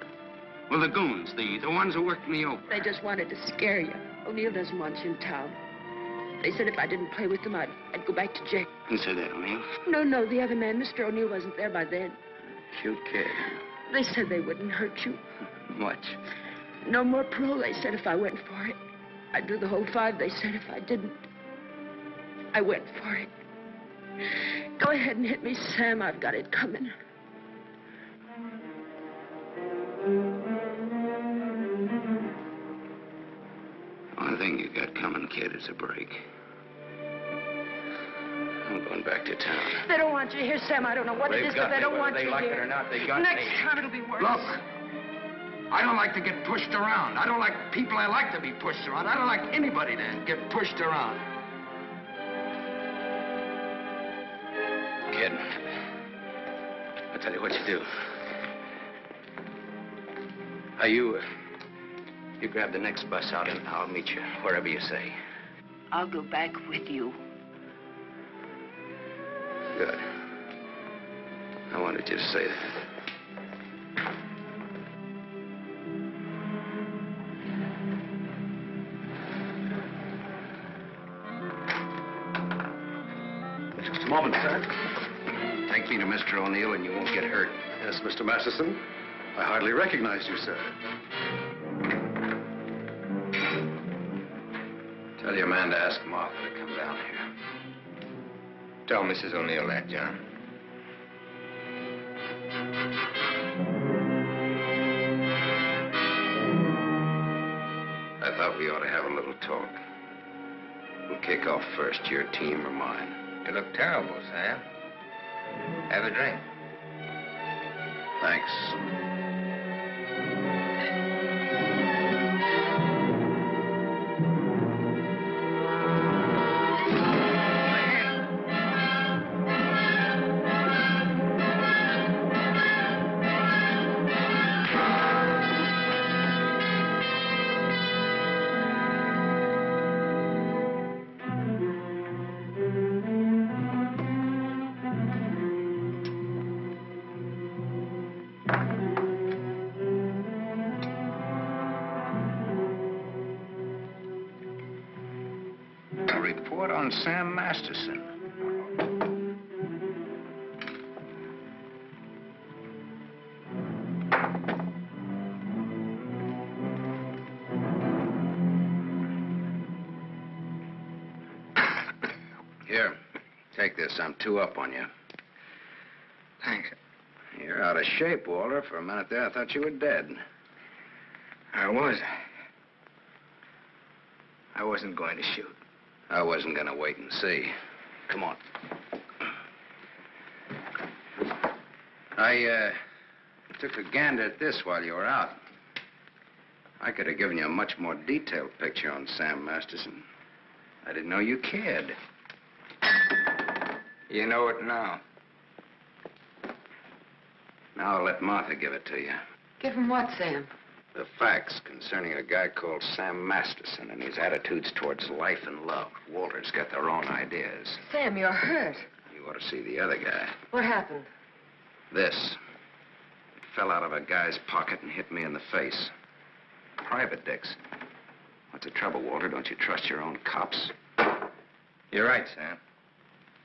Well, the goons, the ones who worked me over. They just wanted to scare you. O'Neill doesn't want you in town. They said if I didn't play with them, I'd go back to jail. Who said that, O'Neill? No, the other man. Mr. O'Neill wasn't there by then. Cute kid. They said they wouldn't hurt you. Much. No more parole, they said, if I went for it. I'd do the whole 5 they said if I didn't. I went for it. Go ahead and hit me, Sam. I've got it coming. One thing you got coming, kid, is a break. I'm going back to town. They don't want you here, Sam. I don't know what it is, but they don't want you here. Whether they like it or not, they got me. Next time it'll be worse. Look, I don't like to get pushed around. I don't like people I like to be pushed around. I don't like anybody to get pushed around. Kid, I'll tell you what you do. You grab the next bus out and I'll meet you wherever you say. I'll go back with you. Good. I wanted you to say that. Just a moment, sir. Take me to Mr. O'Neill and you won't get hurt. Yes, Mr. Masterson. I hardly recognize you, sir. Tell your man to ask Martha to come down here. Tell Mrs. O'Neill that, John. I thought we ought to have a little talk. We'll kick off first, your team or mine. You look terrible, Sam. Have a drink. Thanks. Sam Masterson. Here, take this. I'm 2 up on you. Thanks. You're out of shape, Walter. For a minute there, I thought you were dead. I was. I wasn't going to shoot. I wasn't going to wait and see. Come on. I took a gander at this while you were out. I could have given you a much more detailed picture on Sam Masterson. I didn't know you cared. You know it now. Now I'll let Martha give it to you. Give him what, Sam? The facts concerning a guy called Sam Masterson and his attitudes towards life and love. Walter's got their own ideas. Sam, you're hurt. You ought to see the other guy. What happened? This. It fell out of a guy's pocket and hit me in the face. Private dicks. What's the trouble, Walter? Don't you trust your own cops? You're right, Sam.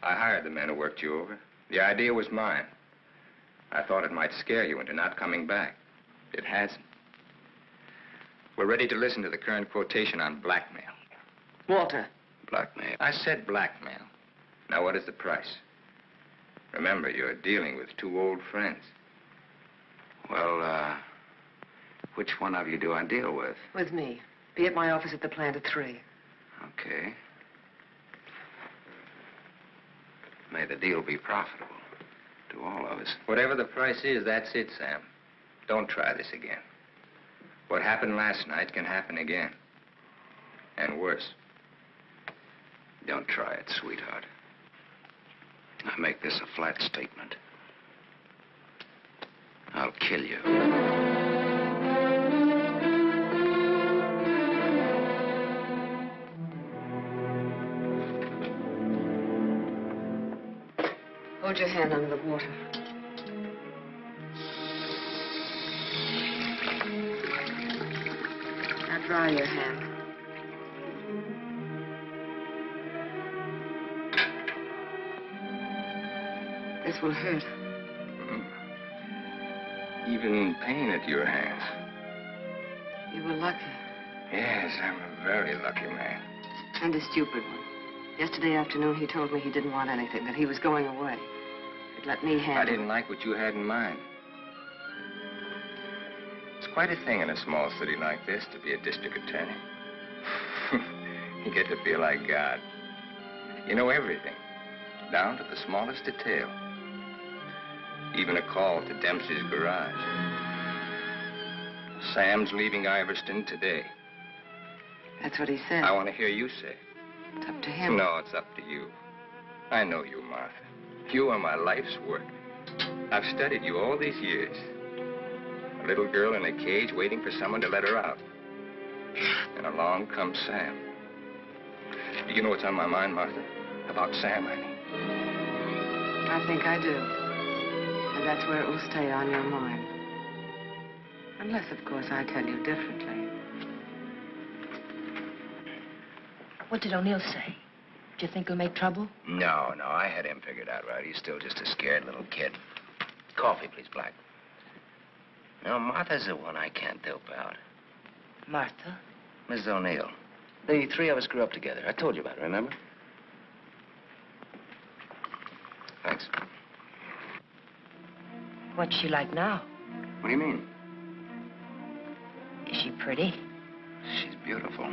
I hired the men who worked you over. The idea was mine. I thought it might scare you into not coming back. It hasn't. We're ready to listen to the current quotation on blackmail. Walter. Blackmail? I said blackmail. Now, what is the price? Remember, you're dealing with 2 old friends. Well, which one of you do I deal with? With me. Be at my office at the plant at 3. Okay. May the deal be profitable to all of us. Whatever the price is, that's it, Sam. Don't try this again. What happened last night can happen again. And worse. Don't try it, sweetheart. I make this a flat statement. I'll kill you. Hold your hand under the water. Now dry your hand. This will hurt. Even pain at your hands. You were lucky. Yes, I'm a Very lucky man. And a stupid one. Yesterday afternoon, he told me he didn't want anything, that he was going away. He'd let me handle I didn't like what you had in mind. It's quite a thing in a small city like this to be a district attorney. You get to feel like God. You know everything, down to the smallest detail. Even a call to Dempsey's garage. Sam's leaving Iverston today. That's what he said. I want to hear you say it. It's up to him. No, it's up to you. I know you, Martha. You are my life's work. I've studied you all these years. A little girl in a cage waiting for someone to let her out. And along comes Sam. Do you know what's on my mind, Martha? About Sam, I mean. I think I do. And that's where it will stay on your mind. Unless, of course, I tell you differently. What did O'Neill say? Do you think he'll make trouble? No, I had him figured out right. He's still just a scared little kid. Coffee, please, Black. No, Martha's the one I can't dope out. Martha? Mrs. O'Neill. The three of us grew up together. I told you about it, remember? Thanks. What's she like now? What do you mean? Is she pretty? She's beautiful.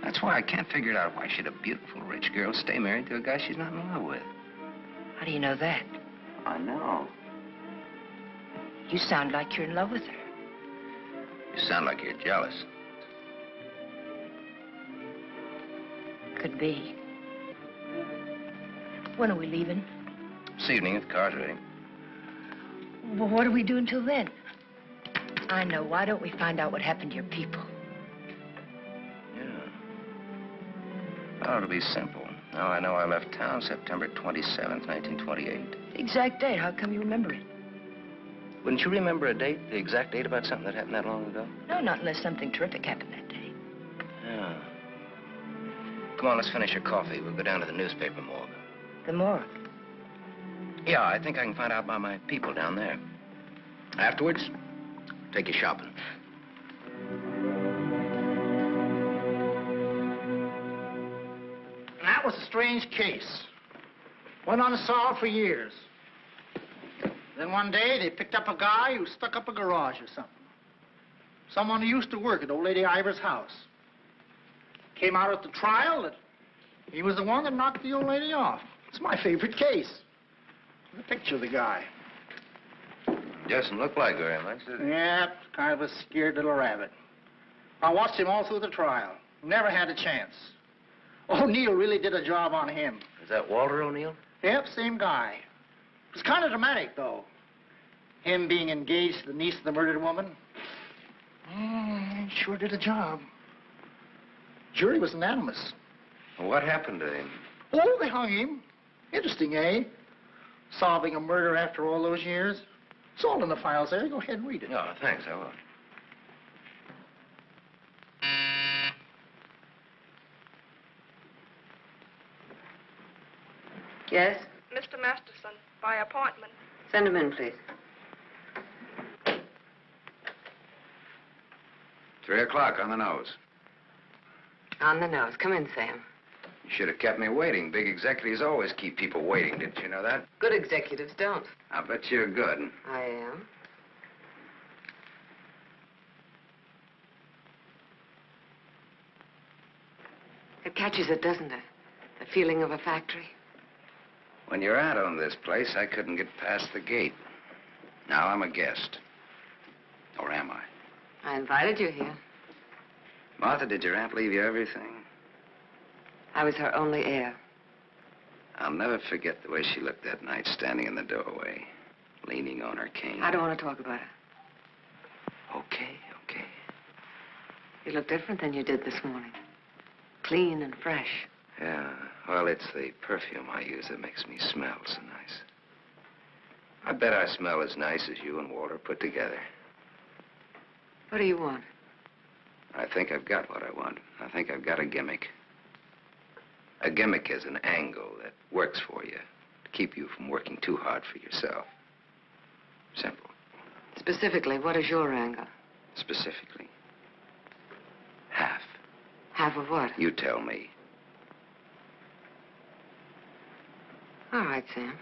That's why I can't figure it out. Why should a beautiful rich girl stay married to a guy she's not in love with? How do you know that? I know. You sound like you're in love with her. You sound like you're jealous. Could be. When are we leaving? This evening at the car's ready. Well, what do we do until then? I know. Why don't we find out what happened to your people? Oh, it'll be simple. Now I know I left town September 27th, 1928. The exact date. How come you remember it? Wouldn't you remember a date, the exact date about something that happened that long ago? No, not unless something terrific happened that day. Yeah. Come on, let's finish your coffee. We'll go down to the newspaper morgue. The morgue? Yeah, I think I can find out about my people down there. Afterwards, take you shopping. That was a strange case. Went unsolved for years. Then one day, they picked up a guy who stuck up a garage or something. Someone who used to work at old lady Ivers' house. Came out at the trial that he was the one that knocked the old lady off. It's my favorite case. The picture of the guy. Doesn't look like very much, does it? Yeah, kind of a scared little rabbit. I watched him all through the trial. Never had a chance. O'Neill really did a job on him. Is that Walter O'Neill? Yep, same guy. It was kind of dramatic, though. Him being engaged to the niece of the murdered woman. Sure did a job. Jury was unanimous. Well, what happened to him? Oh, they hung him. Interesting, eh? Solving a murder after all those years. It's all in the files there. Go ahead and read it. No, thanks, I will. Yes? Mr. Masterson, by appointment. Send him in, please. 3 o'clock on the nose. On the nose. Come in, Sam. You should have kept me waiting. Big executives always keep people waiting. Didn't you know that? Good executives don't. I bet you're good. I am. It catches it, doesn't it? The feeling of a factory. When your aunt owned this place, I couldn't get past the gate. Now I'm a guest. Or am I? I invited you here. Martha, did your aunt leave you everything? I was her only heir. I'll never forget the way she looked that night, standing in the doorway, leaning on her cane. I don't want to talk about her. Okay. You look different than you did this morning. Clean and fresh. Yeah, well, it's the perfume I use that makes me smell so nice. I bet I smell as nice as you and Walter put together. What do you want? I think I've got what I want. I think I've got a gimmick. A gimmick is an angle that works for you to keep you from working too hard for yourself. Simple. Specifically, what is your angle? Specifically, half. Half of what? You tell me. All right, Sam.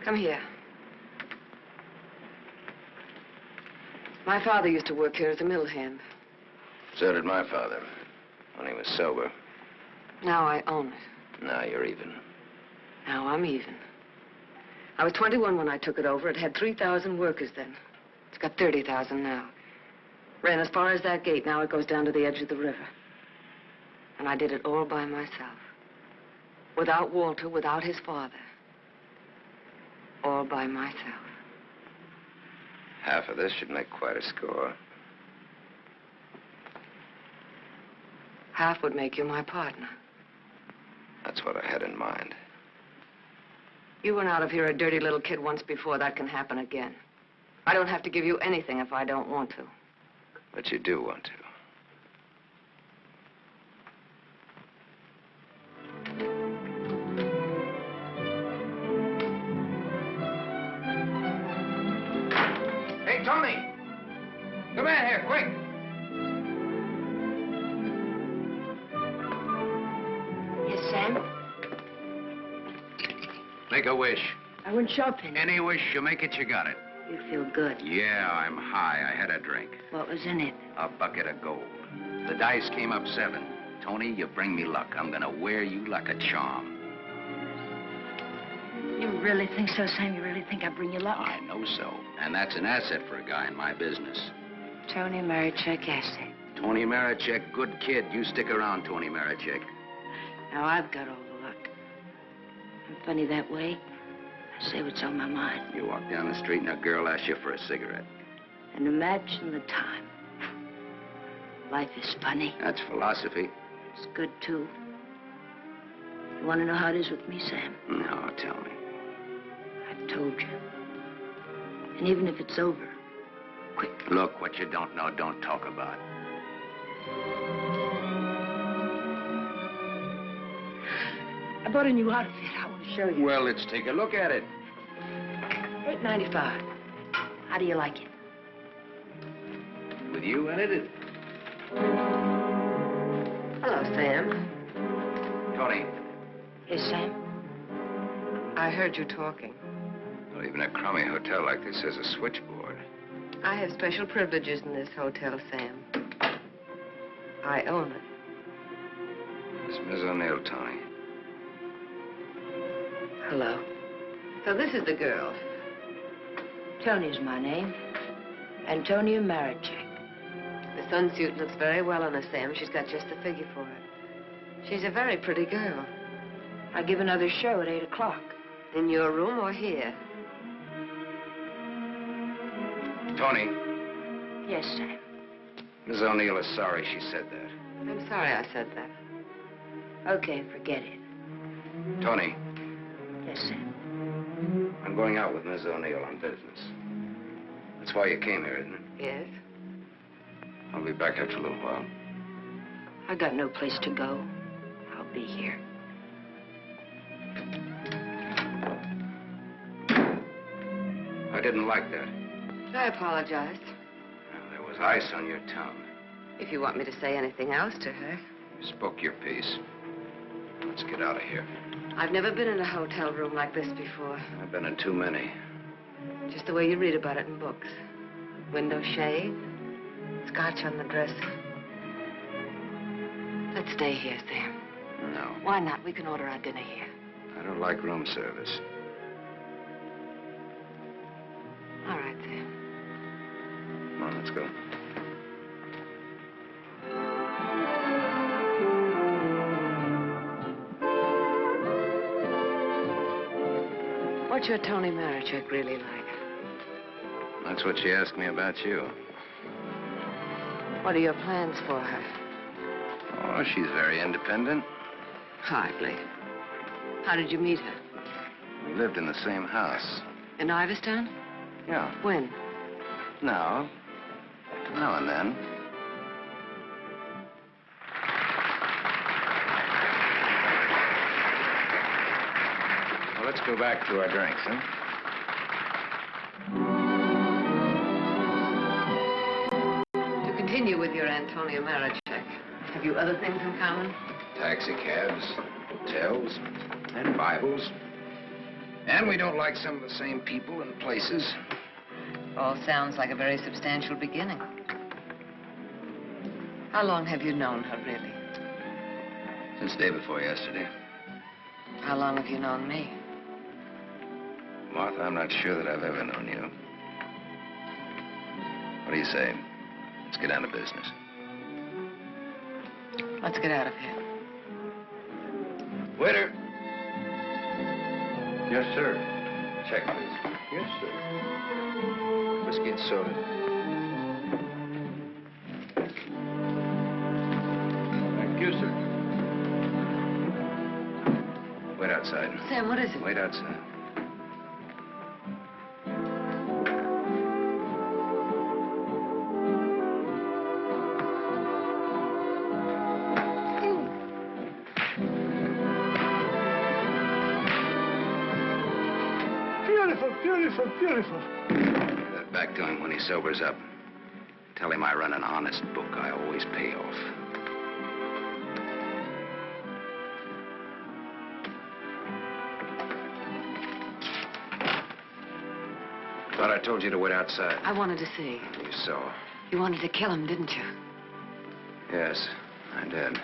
Come here. My father used to work here as a mill hand. So did my father, when he was sober. Now I own it. Now you're even. Now I'm even. I was 21 when I took it over. It had 3,000 workers then. It's got 30,000 now. Ran as far as that gate. Now it goes down to the edge of the river. And I did it all by myself. Without Walter, without his father. All by myself. Half of this should make quite a score. Half would make you my partner. That's what I had in mind. You went out of here a dirty little kid once before. That can happen again. I don't have to give you anything if I don't want to. But you do want to. Hey, Toni! Come in here, quick! Yes, Sam? Make a wish. I went shopping. Any wish you make it, you got it. You feel good. Yeah, I'm high. I had a drink. What was in it? A bucket of gold. The dice came up 7. Toni, you bring me luck. I'm gonna wear you like a charm. You really think so, Sam? You really think I bring you luck? I know so. And that's an asset for a guy in my business. Toni Marachek asset. Toni Marachek, good kid. You stick around, Toni Marachek. Now I've got all the luck. I'm funny that way. I say what's on my mind. You walk down the street and a girl asks you for a cigarette. And imagine the time. Life is funny. That's philosophy. It's good, too. You want to know how it is with me, Sam? No, tell me. I've told you. And even if it's over, quick. Look, what you don't know, don't talk about. I bought a new outfit. I want to show you. Well, let's take a look at it. $8.95. How do you like it? With you in it? Hello, Sam. Toni. Yes, Sam? I heard you talking. Well, even a crummy hotel like this has a switchboard. I have special privileges in this hotel, Sam. I own it. It's Miss O'Neill, Toni. Hello. So this is the girl. Toni's my name. Antonia Marachek. The sunsuit looks very well on her, Sam. She's got just the figure for it. She's a very pretty girl. I give another show at 8 o'clock. In your room or here? Toni. Yes, Sam. Miss O'Neill is sorry she said that. I'm sorry I said that. Okay, forget it. Toni. Yes, Sam. I'm going out with Miss O'Neill on business. That's why you came here, isn't it? Yes. I'll be back after a little while. I got no place to go. I'll be here. I didn't like that. I apologize. There was ice on your tongue. If you want me to say anything else to her. You spoke your piece. Let's get out of here. I've never been in a hotel room like this before. I've been in too many. Just the way you read about it in books. Window shade, scotch on the dresser. Let's stay here, Sam. No. Why not? We can order our dinner here. I don't like room service. All right, Sam. Come on, let's go. What's your Toni Marachek really like? That's what she asked me about you. What are your plans for her? Oh, she's very independent. Hardly. How did you meet her? We lived in the same house. In Iverstown? Yeah. When? Now and then. Well, let's go back to our drinks, huh? continue with your Antonia Marachek. Have you other things in common? Taxicabs, hotels, and Bibles. And we don't like some of the same people and places. All sounds like a very substantial beginning. How long have you known her, really? Since day before yesterday. How long have you known me? Martha, I'm not sure that I've ever known you. What do you say? Let's get down to business. Let's get out of here. Waiter. Yes, sir. Check, please. Yes, sir. Whiskey and soda. Thank you, sir. Wait outside. Sam, what is it? Wait outside. Beautiful, beautiful. Give that back to him when he sobers up. Tell him I run an honest book. I always pay off. Thought I told you to wait outside. I wanted to see. You saw. You wanted to kill him, didn't you? Yes, I did.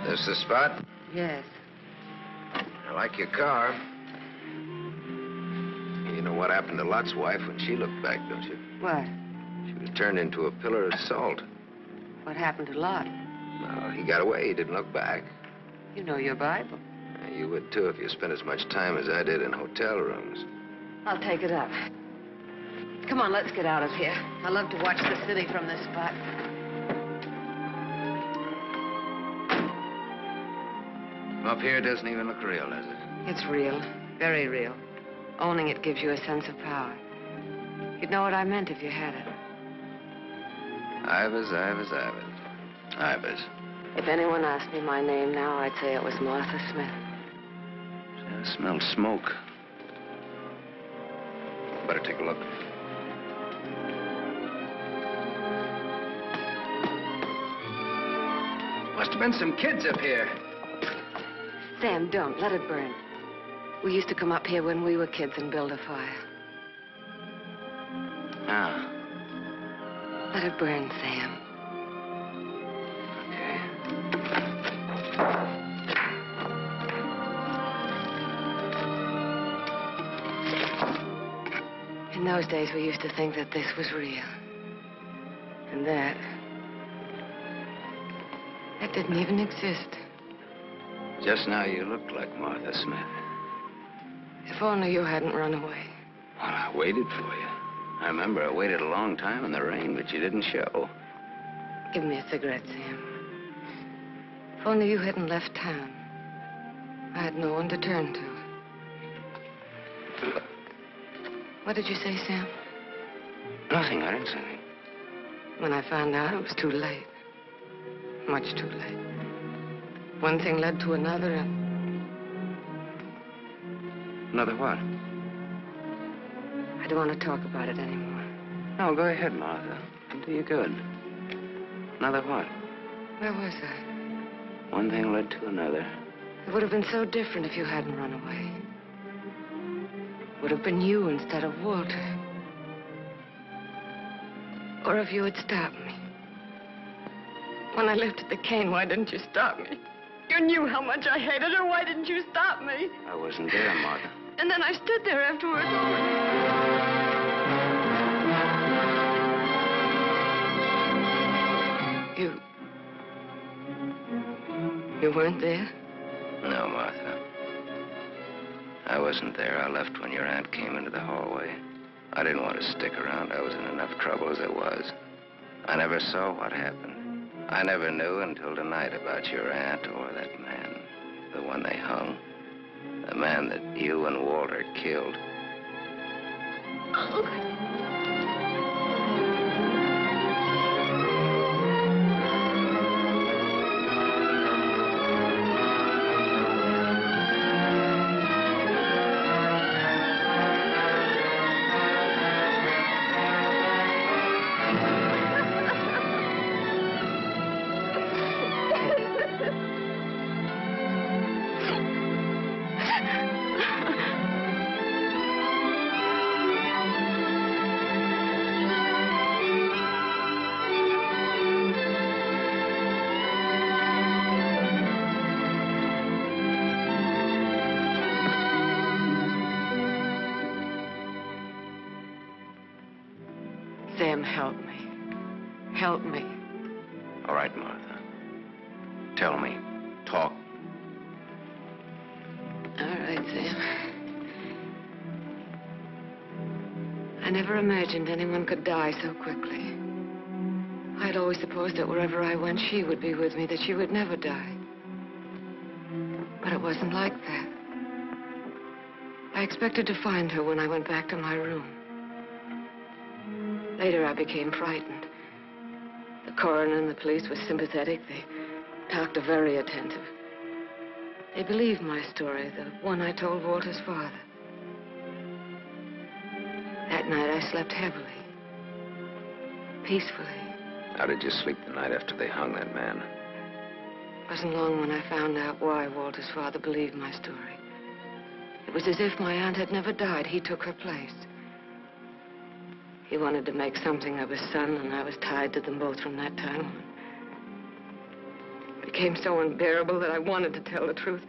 This the spot? Yes. I like your car. You know what happened to Lot's wife when she looked back, don't you? What? She was turned into a pillar of salt. What happened to Lot? Well, he got away. He didn't look back. You know your Bible. You would, too, if you spent as much time as I did in hotel rooms. I'll take it up. Come on, let's get out of here. I love to watch the city from this spot. Up here, it doesn't even look real, does it? It's real. Very real. Owning it gives you a sense of power. You'd know what I meant if you had it. Ivers, Ivers, Ivers. Ivers. If anyone asked me my name now, I'd say it was Martha Smith. I smell smoke. Better take a look. Must have been some kids up here. Sam, don't. Let it burn. We used to come up here when we were kids and build a fire. Ah. Let it burn, Sam. In those days, we used to think that this was real. And that didn't even exist. Just now, you looked like Martha Smith. If only you hadn't run away. Well, I waited for you. I remember I waited a long time in the rain, but you didn't show. Give me a cigarette, Sam. If only you hadn't left town. I had no one to turn to. What did you say, Sam? Nothing. I didn't say anything. When I found out, it was too late. Much too late. One thing led to another, and... Another what? I don't want to talk about it anymore. No, go ahead, Martha. It'll do you good. Another what? Where was I? One thing led to another. It would have been so different if you hadn't run away. It would have been you instead of Walter. Or if you had stopped me. When I left at the cane, why didn't you stop me? You knew how much I hated her. Why didn't you stop me? I wasn't there, Martha. And then I stood there afterwards. You weren't there? No, Martha. I wasn't there. I left when your aunt came into the hallway. I didn't want to stick around. I was in enough trouble as it was. I never saw what happened. I never knew until tonight about your aunt or that man, the one they hung. The man that you and Walter killed. Sam, help me. Help me. All right, Martha. Tell me. Talk. All right, Sam. I never imagined anyone could die so quickly. I'd always supposed that wherever I went, she would be with me, that she would never die. But it wasn't like that. I expected to find her when I went back to my room. Later, I became frightened. The coroner and the police were sympathetic. They talked very attentive. They believed my story, the one I told Walter's father. That night, I slept heavily, peacefully. How did you sleep the night after they hung that man? It wasn't long when I found out why Walter's father believed my story. It was as if my aunt had never died. He took her place. He wanted to make something of his son, and I was tied to them both from that time on. It became so unbearable that I wanted to tell the truth.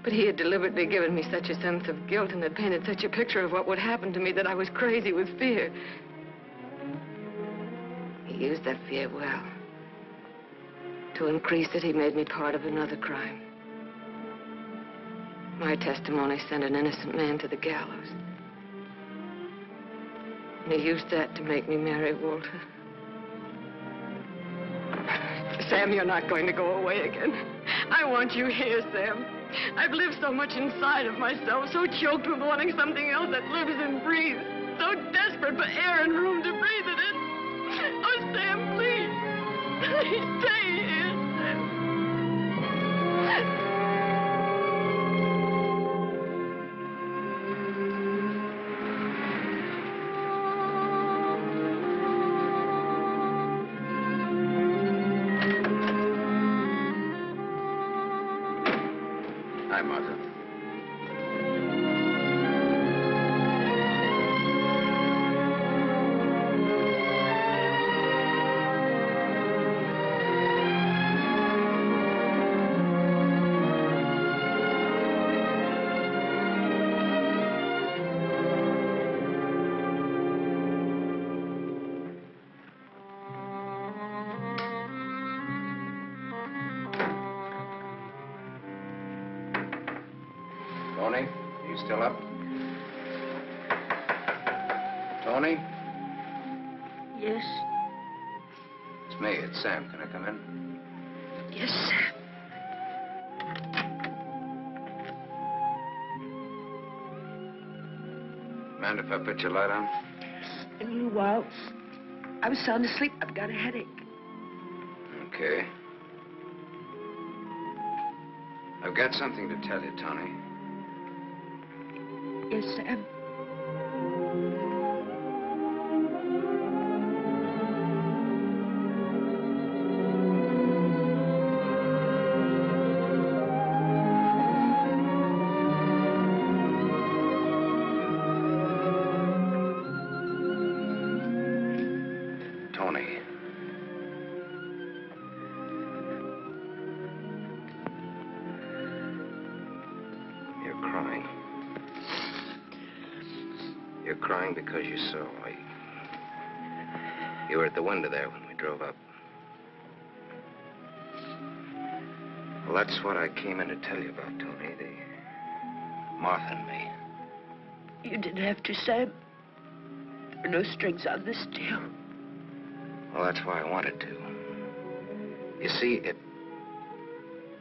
But he had deliberately given me such a sense of guilt and had painted such a picture of what would happen to me that I was crazy with fear. He used that fear well. To increase it, he made me part of another crime. My testimony sent an innocent man to the gallows. And he used that to make me marry Walter. Sam, you're not going to go away again. I want you here, Sam. I've lived so much inside of myself, so choked with wanting something else that lives and breathes, so desperate for air and room to breathe it in. Oh, Sam, please. Stay here, Sam. Hi, Martha. Toni, you still up? Toni? Yes? It's me, it's Sam. Can I come in? Yes, Sam. Mind if I put your light on? In a little while. I was sound asleep. I've got a headache. Okay. I've got something to tell you, Toni. Yes, Sam. Toni. You're crying. You're crying because you saw. You were at the window there when we drove up. Well, that's what I came in to tell you about, Toni. Martha and me. You didn't have to, Sam. There are no strings on this deal. Well, that's why I wanted to. You see, it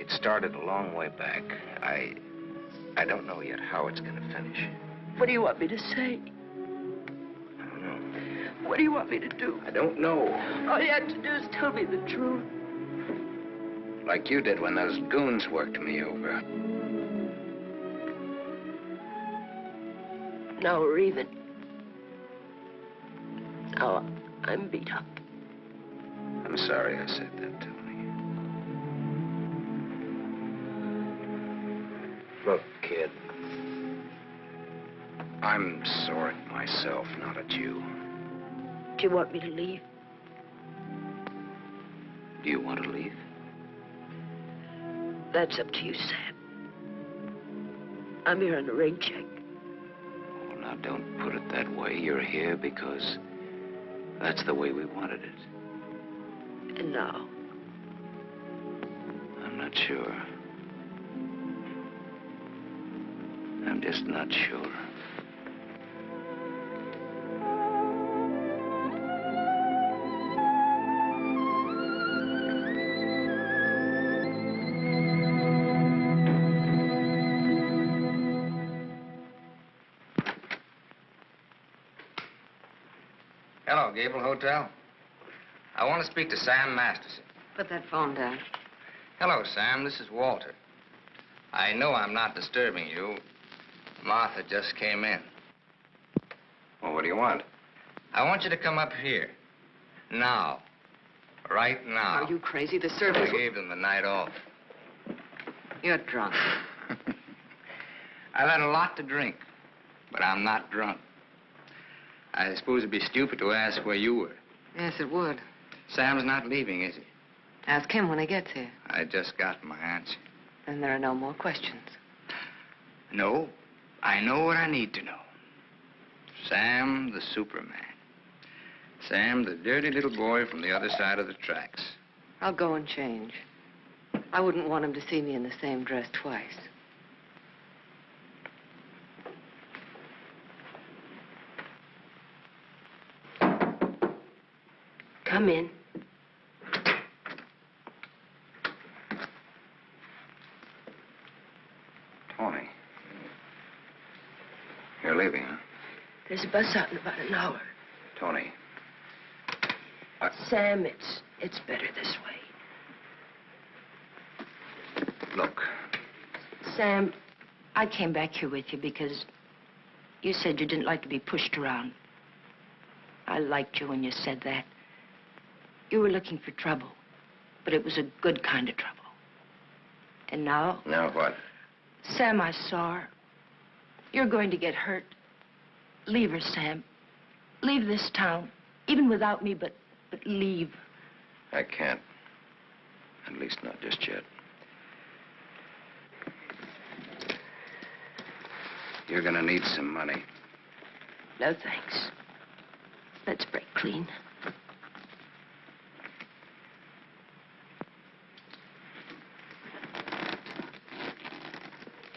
started a long way back. I don't know yet how it's going to finish. What do you want me to say? I don't know. What do you want me to do? I don't know. All you have to do is tell me the truth. Like you did when those goons worked me over. Now we're even. Now I'm beat up. I'm sorry I said that, Toni. Look, kid. I'm sore at myself, not at you. Do you want me to leave? Do you want to leave? That's up to you, Sam. I'm here on a rain check. Well, now, don't put it that way. You're here because That's the way we wanted it. And now? I'm not sure. I'm just not sure. Hello, Gable Hotel. I want to speak to Sam Masterson. Put that phone down. Hello, Sam. This is Walter. I know I'm not disturbing you. Martha just came in. Well, what do you want? I want you to come up here. Now. Right now. Are you crazy? The servants... I gave them the night off. You're drunk. I've had a lot to drink, but I'm not drunk. I suppose it'd be stupid to ask where you were. Yes, it would. Sam's not leaving, is he? Ask him when he gets here. I just got my answer. Then there are no more questions. No, I know what I need to know. Sam, the Superman. Sam, the dirty little boy from the other side of the tracks. I'll go and change. I wouldn't want him to see me in the same dress twice. Come in. Toni. You're leaving, huh? There's a bus out in about an hour. Toni. Sam, it's better this way. Look. Sam, I came back here with you because you said you didn't like to be pushed around. I liked you when you said that. You were looking for trouble, but it was a good kind of trouble. And now? Now what? Sam, I saw her. You're going to get hurt. Leave her, Sam. Leave this town, even without me, but leave. I can't. At least not just yet. You're gonna need some money. No, thanks. Let's break clean.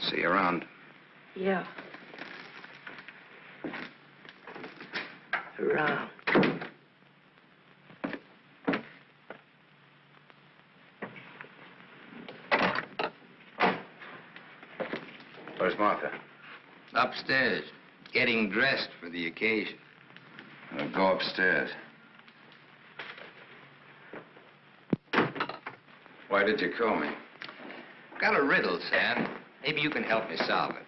See you around. Yeah. Around. Where's Martha? Upstairs, getting dressed for the occasion. Go upstairs. Why did you call me? Got a riddle, Sam. Maybe you can help me solve it.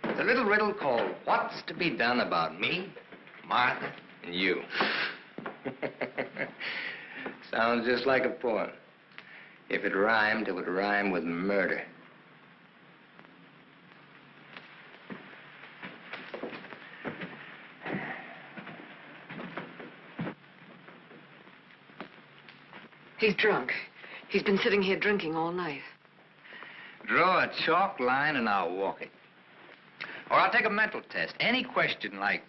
It's a little riddle called What's to Be Done About Me, Martha, and You. Sounds just like a poem. If it rhymed, it would rhyme with murder. He's drunk. He's been sitting here drinking all night. Draw a chalk line and I'll walk it. Or I'll take a mental test. Any question like,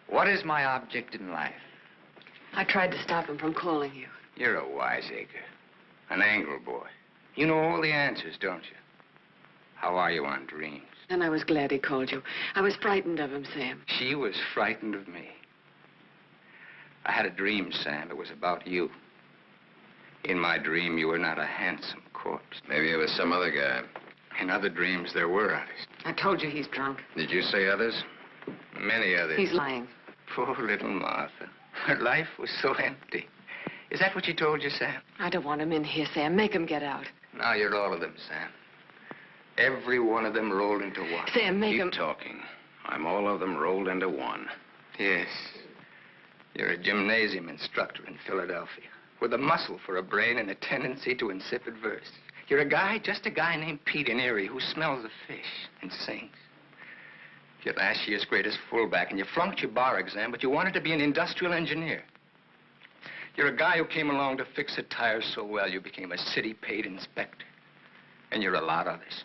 what is my object in life? I tried to stop him from calling you. You're a wiseacre. An angle boy. You know all the answers, don't you? How are you on dreams? And I was glad he called you. I was frightened of him, Sam. She was frightened of me. I had a dream, Sam. It was about you. In my dream, you were not a handsome corpse. Maybe it was some other guy. In other dreams, there were others. I told you he's drunk. Did you say others? Many others. He's lying. Poor little Martha. Her life was so empty. Is that what she told you, Sam? I don't want him in here, Sam. Make him get out. Now you're all of them, Sam. Every one of them rolled into one. Sam, make him... Keep talking. I'm all of them rolled into one. Yes. You're a gymnasium instructor in Philadelphia with a muscle for a brain and a tendency to insipid verse. You're a guy, just a guy named Pete in Erie who smells the fish and sings. You're last year's greatest fullback, and you flunked your bar exam, but you wanted to be an industrial engineer. You're a guy who came along to fix a tire so well you became a city-paid inspector. And you're a lot others.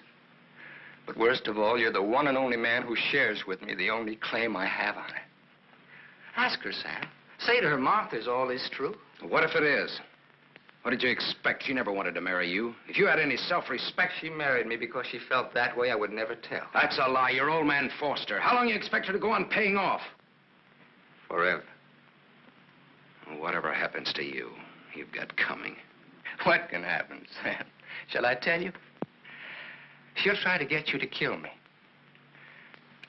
But worst of all, you're the one and only man who shares with me the only claim I have on her. Ask her, Sam. Say to her, Martha, is all this true? What if it is? What did you expect? She never wanted to marry you. If you had any self-respect... She married me because she felt that way. I would never tell. That's a lie. Your old man forced her. How long do you expect her to go on paying off? Forever. Whatever happens to you, you've got coming. What can happen, Sam? Shall I tell you? She'll try to get you to kill me.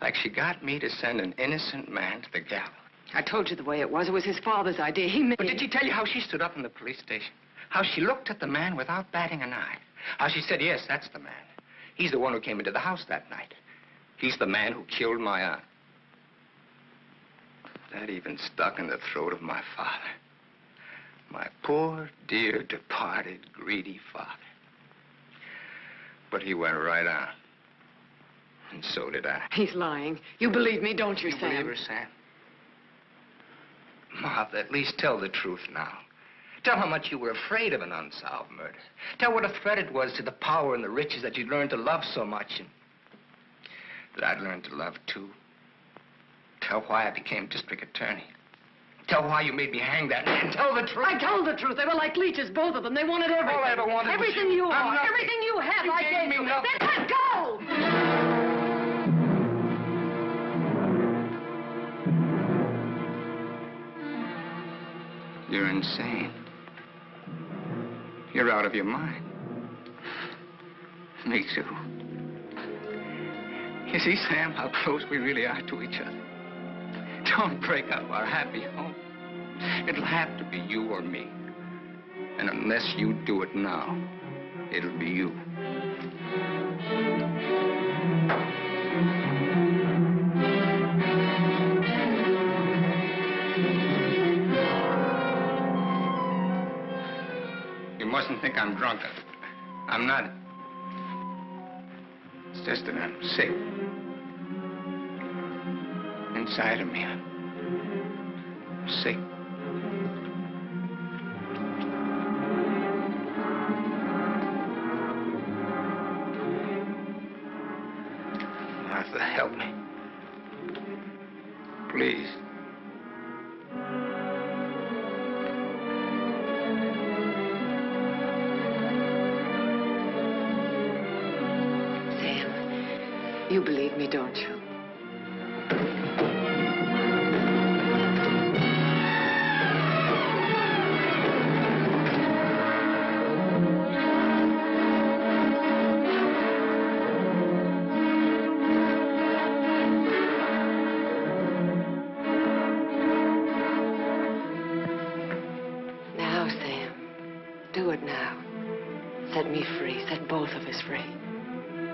Like she got me to send an innocent man to the gallows. I told you the way it was. It was his father's idea. He made... But did she tell you how she stood up in the police station? How she looked at the man without batting an eye? How she said, yes, that's the man. He's the one who came into the house that night. He's the man who killed my aunt. That even stuck in the throat of my father. My poor, dear, departed, greedy father. But he went right on. And so did I. He's lying. You believe me, don't you, Sam? Believe her, Sam? Martha, at least tell the truth now. Tell how much you were afraid of an unsolved murder. Tell what a threat it was to the power and the riches that you'd learned to love so much and that I'd learned to love, too. Tell why I became district attorney. Tell why you made me hang that man. Tell the truth. I told the truth. They were like leeches, both of them. They wanted everything. All I ever wanted everything was you I'm are. nothing. Everything you have, You I gave gave me you. nothing. Then let go! You're insane. You're out of your mind. Me too. You see, Sam, how close we really are to each other. Don't break up our happy home. It'll have to be you or me. And unless you do it now, it'll be you. You mustn't think I'm drunk. I'm not. It's just that I'm sick. Inside of me, I'm sick. Martha, help me. Please. Sam, you believe me, don't you?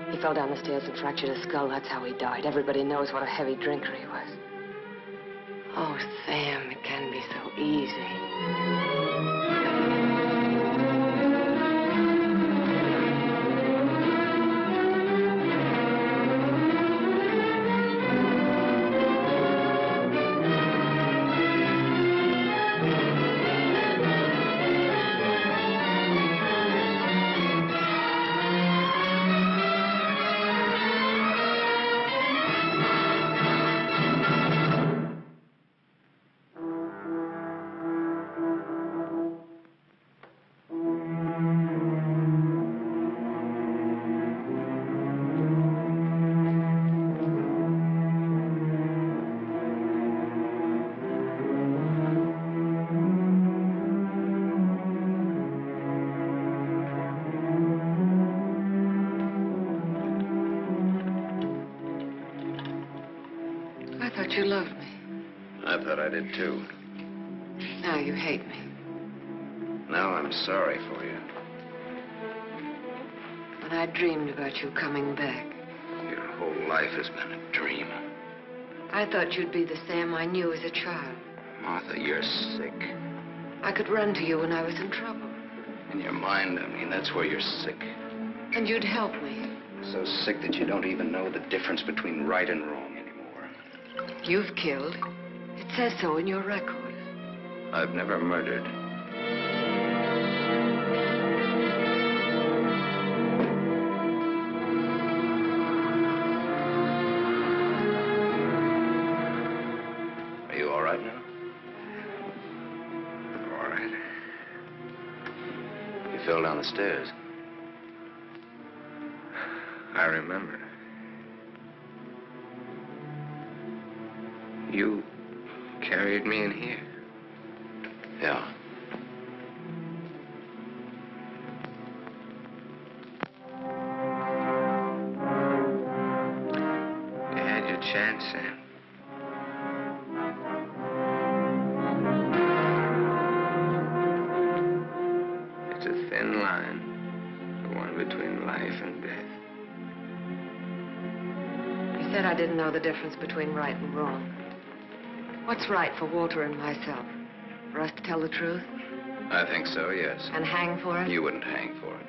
He fell down the stairs and fractured his skull. That's how he died. Everybody knows what a heavy drinker he was. Oh, Sam, it can be so easy. You loved me. I thought I did, too. Now you hate me. Now I'm sorry for you. But I dreamed about you coming back. Your whole life has been a dream. I thought you'd be the Sam I knew as a child. Martha, you're sick. I could run to you when I was in trouble. In your mind, I mean, that's where you're sick. And you'd help me. So sick that you don't even know the difference between right and wrong anymore. You've killed. It says so in your record. I've never murdered. Are you all right now? You fell down the stairs. I remember. You carried me in here. Yeah. You had your chance, Sam. It's a thin line, the one between life and death. You said I didn't know the difference between right and wrong. What's right for Walter and myself? For us to tell the truth? I think so, yes. And hang for it? You wouldn't hang for it.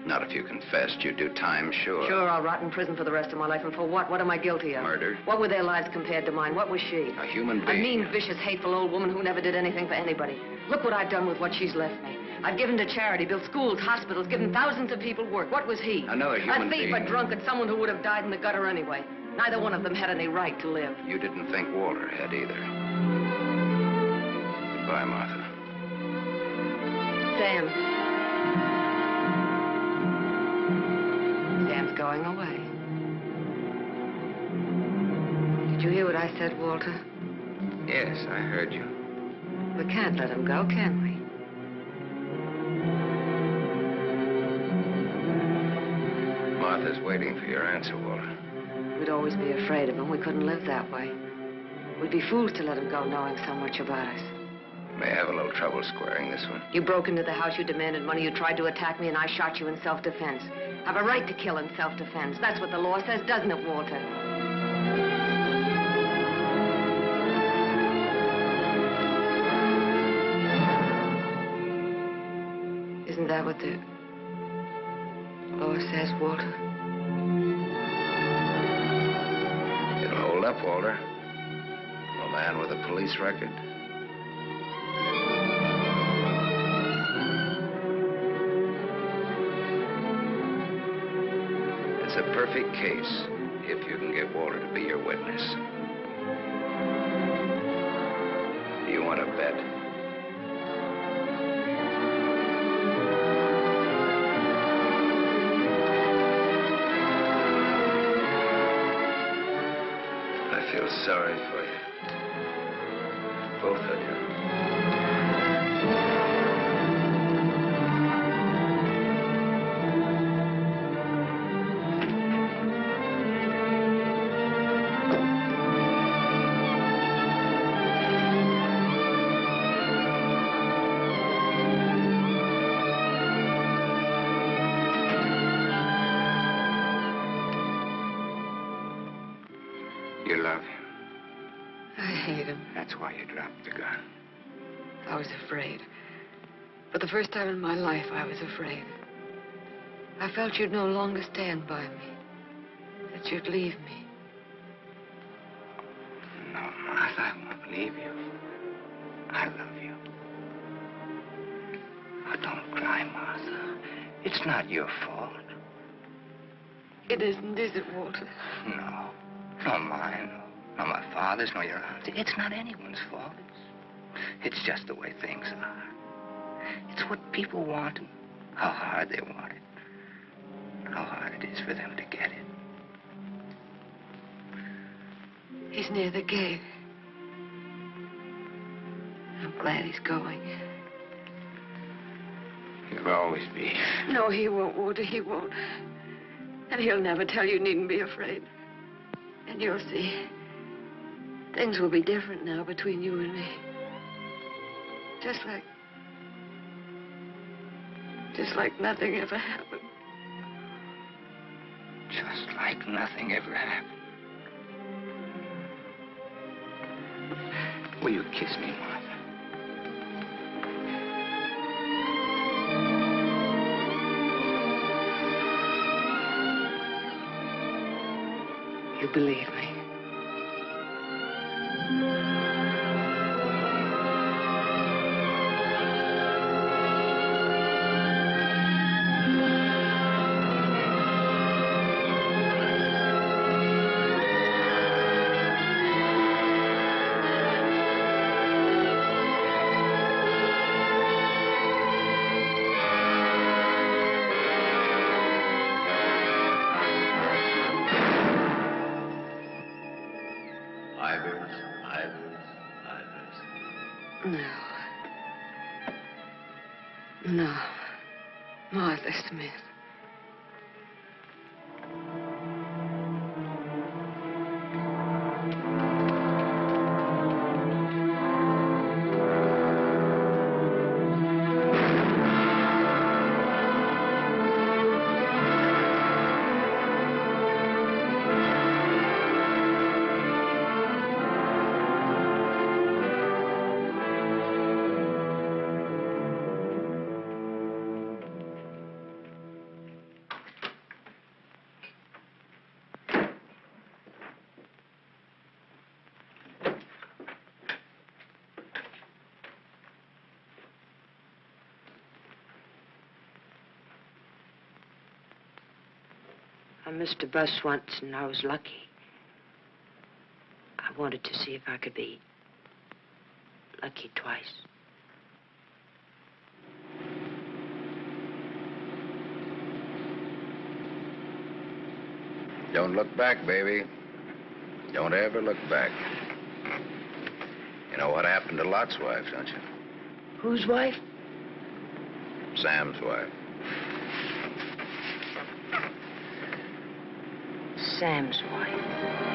Not if you confessed. You'd do time, sure. Sure, I'll rot in prison for the rest of my life. And for what? What am I guilty of? Murder. What were their lives compared to mine? What was she? A human A being. mean, vicious, hateful old woman who never did anything for anybody. Look what I've done with what she's left me. I've given to charity, built schools, hospitals, given thousands of people work. What was he? Another human being. A thief, a drunkard, someone who would have died in the gutter anyway. Neither one of them had any right to live. You didn't think Walter had either. Goodbye, Martha. Sam. Sam's going away. Did you hear what I said, Walter? Yes, I heard you. We can't let him go, can we? Martha's waiting for your answer, Walter. We'd always be afraid of him. We couldn't live that way. We'd be fools to let him go knowing so much about us. May have a little trouble squaring this one. You broke into the house, you demanded money, you tried to attack me, and I shot you in self-defense. Have a right to kill in self-defense. That's what the law says, doesn't it, Walter? Isn't that what the law says, Walter? It'll hold up, Walter. A man with a police record. It's a perfect case if you can get Walter to be your witness. Do you want to bet? I feel sorry for you. Both of you. You love him. I hate him. That's why you dropped the gun. I was afraid. For the first time in my life, I was afraid. I felt you'd no longer stand by me. That you'd leave me. No, Martha, I won't leave you. I love you. Oh, don't cry, Martha. It's not your fault. It isn't, is it, Walter? No. Nor mine, nor my father's, nor your aunt's. It's not anyone's fault. It's just the way things are. It's what people want and how hard they want it. How hard it is for them to get it. He's near the gate. I'm glad he's going. You'll always be. No, he won't, Walter, he won't. And he'll never tell you needn't be afraid. And you'll see. Things will be different now between you and me. Just like nothing ever happened. Just like nothing ever happened. Will you kiss me, Martha? You believe me. No. No. Martha Smith. I missed a bus once, and I was lucky. I wanted to see if I could be lucky twice. Don't look back, baby. Don't ever look back. You know what happened to Lot's wife, don't you? Whose wife? Sam's wife. Sam's wife.